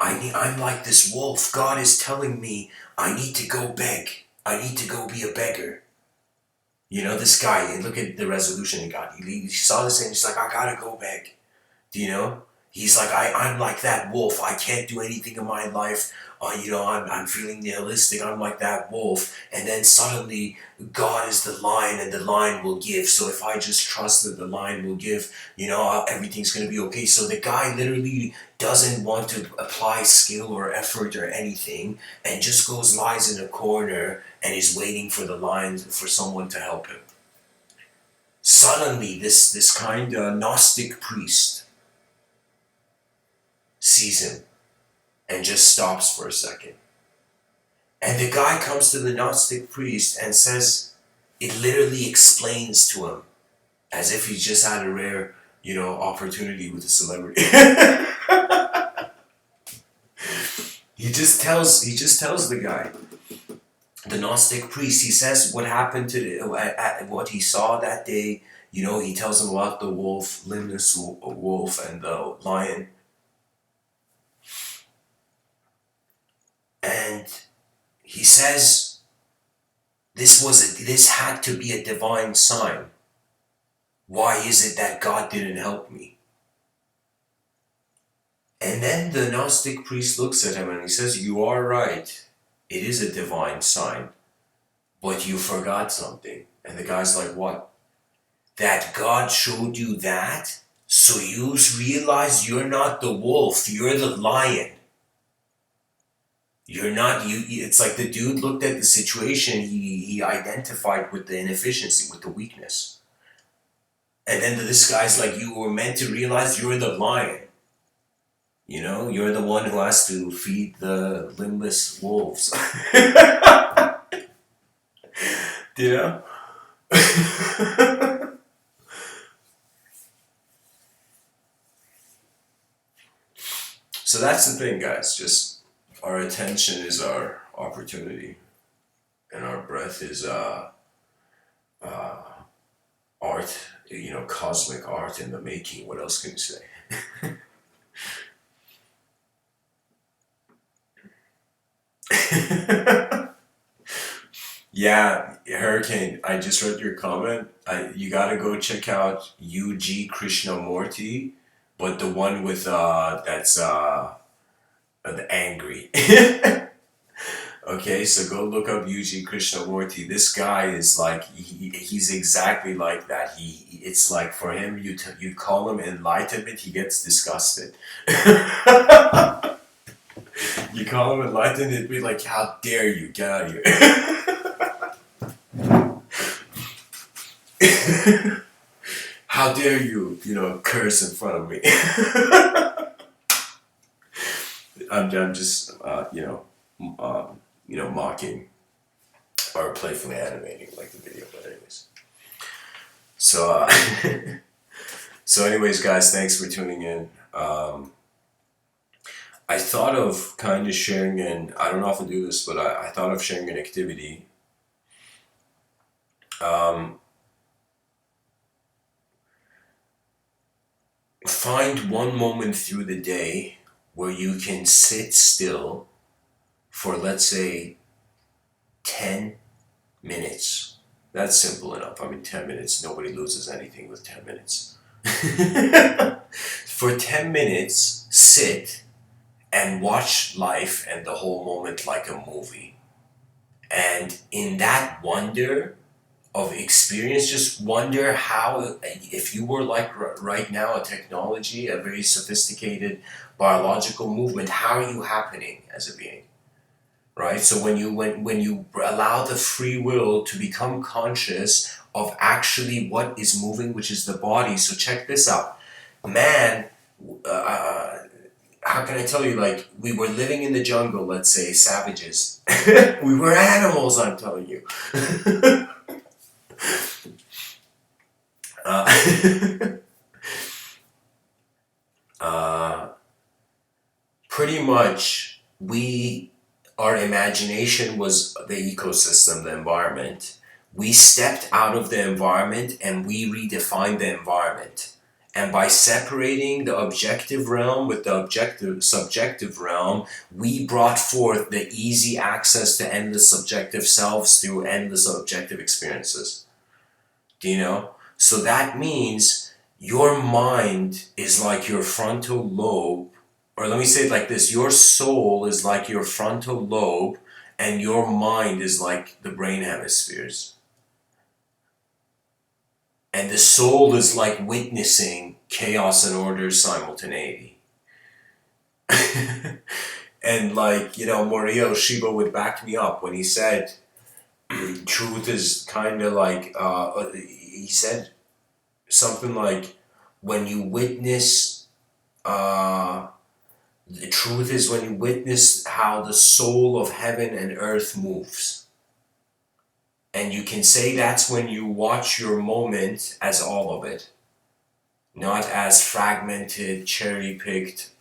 I'm like this wolf. God is telling me I need to go beg. I need to go be a beggar. This guy, and look at the resolution he got. He saw this, and he's like, I gotta go beg. He's like, I'm like that wolf. I can't do anything in my life. I'm feeling nihilistic. I'm like that wolf. And then suddenly, God is the lion, and the lion will give. So if I just trust that the lion will give, everything's going to be okay. So the guy literally doesn't want to apply skill or effort or anything, and just lies in a corner, and is waiting for the lion, for someone to help him. Suddenly, this kind of Gnostic priest sees him and just stops for a second. And the guy comes to the Gnostic priest and says, it literally explains to him, as if he just had a rare, opportunity with a celebrity. He just tells the guy, the Gnostic priest, he says what happened what he saw that day. He tells him about the wolf, limbless wolf, and the lion. And he says, This had to be a divine sign. Why is it that God didn't help me? And then the Gnostic priest looks at him and he says, you are right. It is a divine sign. But you forgot something. And the guy's like, what? That God showed you that? So you realize you're not the wolf, you're the lion. You're not, it's like the dude looked at the situation, he identified with the inefficiency, with the weakness. And then this guy's like, you were meant to realize you're the lion. You know, you're the one who has to feed the limbless wolves. You know? So that's the thing, guys. Just our attention is our opportunity, and our breath is art. You know, cosmic art in the making. What else can you say? Yeah, Hurricane. I just read your comment. You gotta go check out UG Krishnamurti, but the one with that's the angry. Okay, so go look up UG Krishnamurti. This guy is like he's exactly like that. It's like for him you call him enlightenment, he gets disgusted. You call him enlightened, it'd be like, how dare you, get out of here. How dare you, curse in front of me. I'm just, mocking or playfully animating like the video, but anyways. So, so anyways, guys, thanks for tuning in. I thought of kind of sharing I don't often do this, but I thought of sharing an activity. Find one moment through the day where you can sit still for, let's say, 10 minutes. That's simple enough. I mean, 10 minutes, nobody loses anything with 10 minutes. For 10 minutes, sit and watch life and the whole moment like a movie. And in that wonder of experience, just wonder how, if you were like right now a technology, a very sophisticated biological movement, how are you happening as a being? Right? So when you allow the free will to become conscious of actually what is moving, which is the body. So check this out. Man, how can I tell you, like, we were living in the jungle, let's say, savages. We were animals, I'm telling you. Pretty much, our imagination was the ecosystem, the environment. We stepped out of the environment and we redefined the environment. And by separating the objective realm with the subjective realm, we brought forth the easy access to endless subjective selves through endless objective experiences. Do you know? So that means your mind is like your frontal lobe, or let me say it like this, your soul is like your frontal lobe, and your mind is like the brain hemispheres. And the soul is like witnessing chaos and order simultaneity. And like, Morihei Shiba would back me up when he said, truth is kind of like, he said something like, when you witness, the truth is when you witness how the soul of heaven and earth moves. And you can say that's when you watch your moment as all of it, not as fragmented, cherry-picked,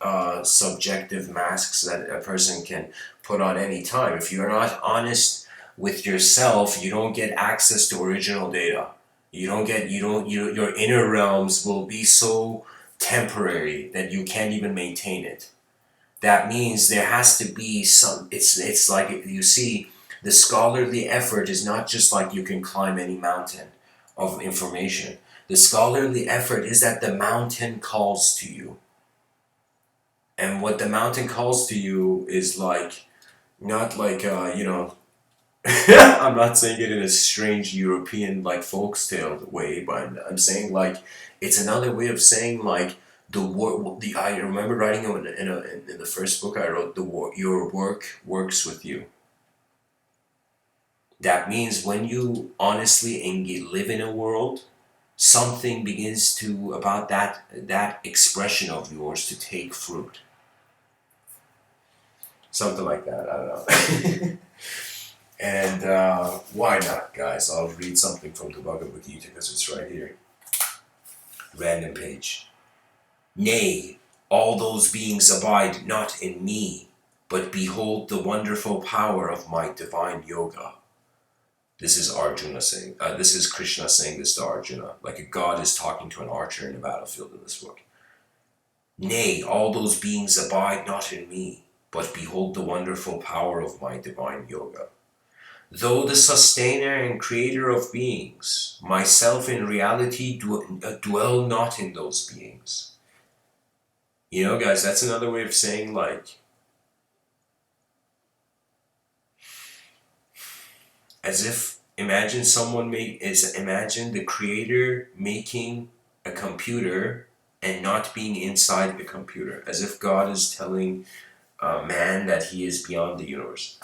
subjective masks that a person can put on any time. If you're not honest with yourself, you don't get access to original data. Your inner realms will be so temporary that you can't even maintain it. That means there has to be some, it's like, you see, The scholarly effort is not just like you can climb any mountain of information. The scholarly effort is that the mountain calls to you. And what the mountain calls to you is like, not like, I'm not saying it in a strange European, like, folktale way, but I'm saying, like, it's another way of saying, like, I remember writing in the first book I wrote, your work works with you. That means when you honestly live in a world, something begins to, about that expression of yours to take fruit. Something like that, I don't know. And why not, guys? I'll read something from the Bhagavad Gita because it's right here. Random page. Nay, all those beings abide not in me, but behold the wonderful power of my divine yoga. This is Arjuna saying, this is Krishna saying this to Arjuna, like a god is talking to an archer in a battlefield in this book. Nay, all those beings abide not in me, but behold the wonderful power of my divine yoga. Though the sustainer and creator of beings, myself in reality dwell not in those beings. You know, guys, that's another way of saying, like, as if, imagine imagine the creator making a computer and not being inside the computer, as if God is telling man that he is beyond the universe.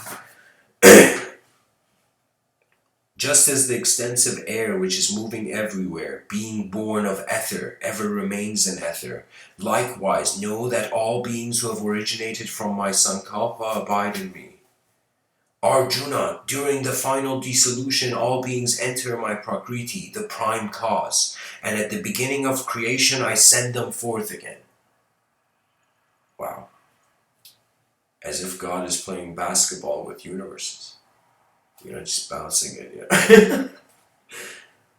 Just as the extensive air which is moving everywhere, being born of ether, ever remains in ether, likewise know that all beings who have originated from my Sankalpa abide in me. Arjuna, during the final dissolution, all beings enter my Prakriti, the prime cause, and at the beginning of creation I send them forth again. Wow. As if God is playing basketball with universes. Just bouncing it,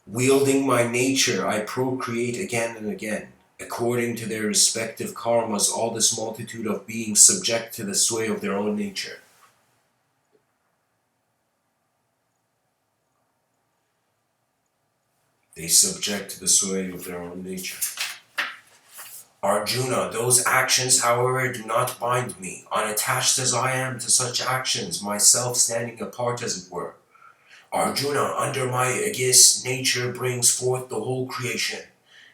Wielding my nature, I procreate again and again. According to their respective karmas, all this multitude of beings subject to the sway of their own nature. They subject to the sway of their own nature. Arjuna, those actions, however, do not bind me, unattached as I am to such actions, myself standing apart as it were. Arjuna, under my aegis, nature brings forth the whole creation,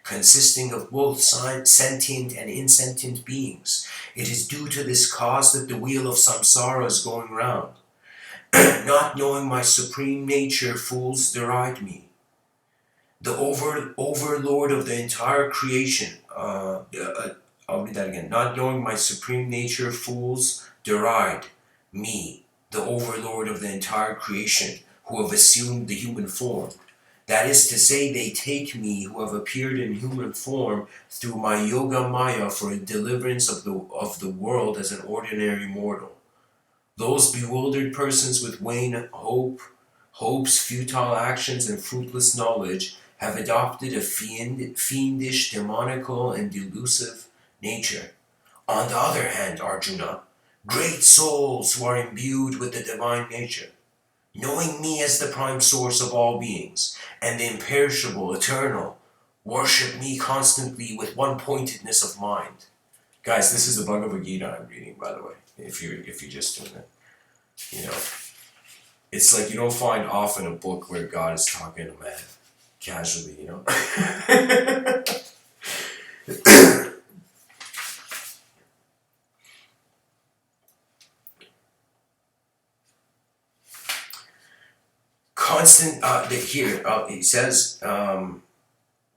consisting of both sentient and insentient beings. It is due to this cause that the wheel of samsara is going round. Not knowing my supreme nature, fools deride me. The overlord of the entire creation, I'll read that again. Not knowing my supreme nature, fools deride me, the overlord of the entire creation, who have assumed the human form. That is to say, they take me, who have appeared in human form, through my yoga maya for a deliverance of the world as an ordinary mortal. Those bewildered persons with vain hopes, futile actions, and fruitless knowledge have adopted a fiendish, demonical, and delusive nature. On the other hand, Arjuna, great souls who are imbued with the divine nature, knowing me as the prime source of all beings, and the imperishable, eternal, worship me constantly with one-pointedness of mind. Guys, this is the Bhagavad Gita I'm reading, by the way, if you just tuned in. It's like you don't find often a book where God is talking to man casually, Constant, it says,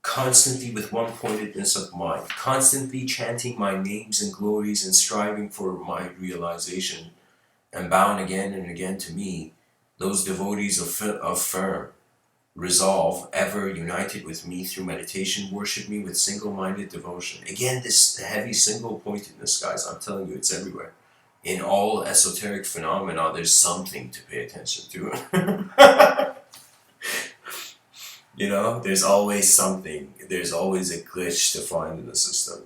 constantly with one-pointedness of mind, constantly chanting my names and glories and striving for my realization, and bound again and again to me, those devotees of firm resolve, ever united with me through meditation, worship me with single-minded devotion. Again, this heavy single-pointedness, guys, I'm telling you, it's everywhere. In all esoteric phenomena, there's something to pay attention to. There's always something. There's always a glitch to find in the system,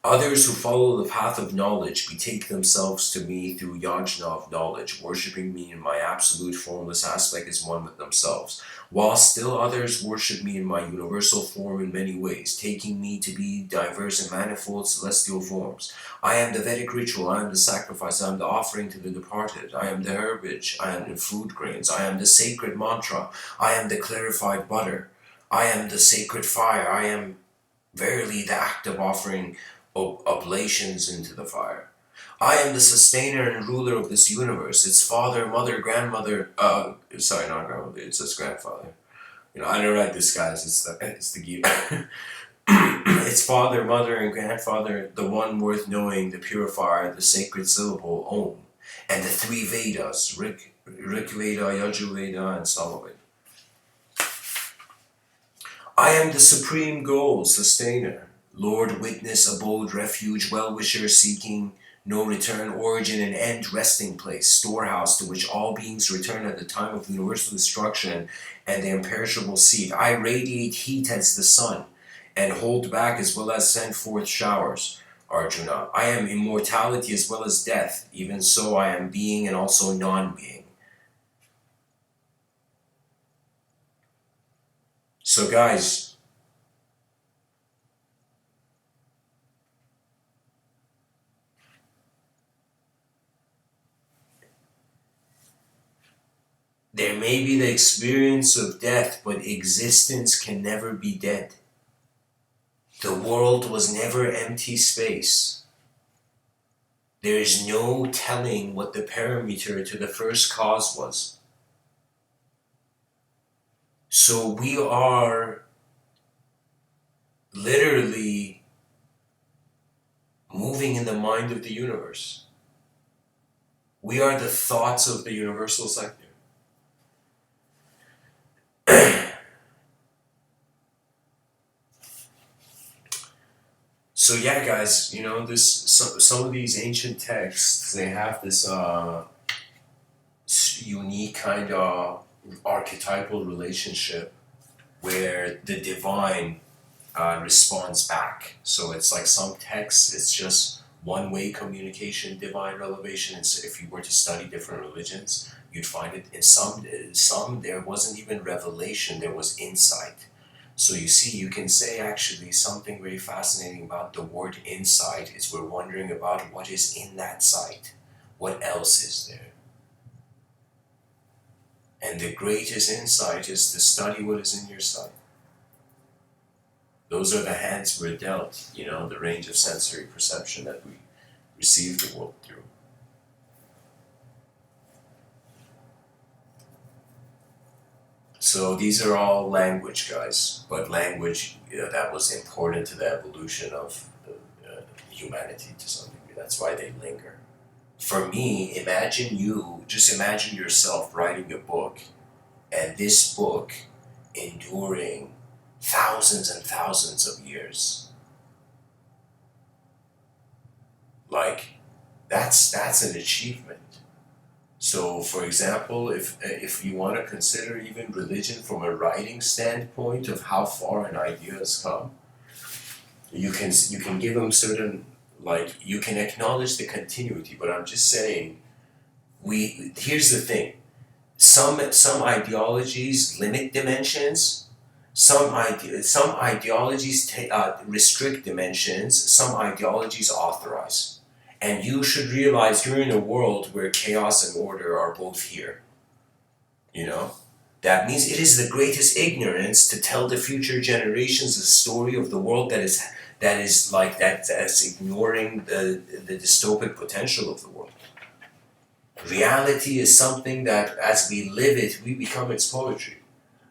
Others who follow the path of knowledge betake themselves to me through yajna of knowledge, worshipping me in my absolute formless aspect as one with themselves, while still others worship me in my universal form in many ways, taking me to be diverse and manifold celestial forms. I am the Vedic ritual, I am the sacrifice, I am the offering to the departed, I am the herbage, I am the food grains, I am the sacred mantra, I am the clarified butter, I am the sacred fire, I am verily the act of offering oblations into the fire. I am the sustainer and ruler of this universe, its father, mother, grandmother, sorry, not grandmother, it's its grandfather. I don't write this, guys, it's the Gita. Its father, mother, and grandfather, the one worth knowing, the purifier, the sacred syllable, Om, and the three Vedas, Rig Veda, Yajur Veda, and Samaveda. I am the supreme goal, sustainer, Lord, witness, abode, refuge, well-wisher, seeking no return, origin and end, resting place, storehouse to which all beings return at the time of universal destruction, and the imperishable seed. I radiate heat as the sun, and hold back as well as send forth showers, Arjuna. I am immortality as well as death, even so I am being and also non-being. So guys, there may be the experience of death, but existence can never be dead. The world was never empty space. There is no telling what the parameter to the first cause was. So we are literally moving in the mind of the universe. We are the thoughts of the universal sector. So yeah, guys, some of these ancient texts, they have this unique kind of archetypal relationship where the divine responds back. So it's like some texts, it's just one-way communication, divine revelation. And so if you were to study different religions, you'd find it in some there wasn't even revelation, there was insight. So you see, you can say actually something very fascinating about the word insight is we're wondering about what is in that sight. What else is there? And the greatest insight is to study what is in your sight. Those are the hands we're dealt, the range of sensory perception that we receive the world through. So these are all language, guys, but language that was important to the evolution of humanity to some degree. That's why they linger. For me, just imagine yourself writing a book, and this book enduring thousands and thousands of years. Like, that's an achievement. So, for example, if you want to consider even religion from a writing standpoint of how far an idea has come, you can give them certain, you can acknowledge the continuity. But I'm just saying, here's the thing: some ideologies limit dimensions. Some ideologies restrict dimensions. Some ideologies authorize. And you should realize you're in a world where chaos and order are both here. That means it is the greatest ignorance to tell the future generations a story of the world that's ignoring the dystopic potential of the world. Reality is something that, as we live it, we become its poetry.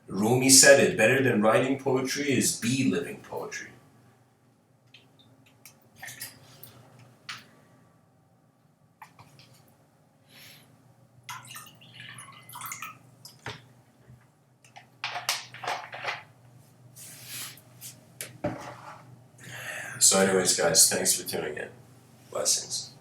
Rumi said it, better than writing poetry is be living poetry. So anyways, guys, thanks for tuning in. Blessings.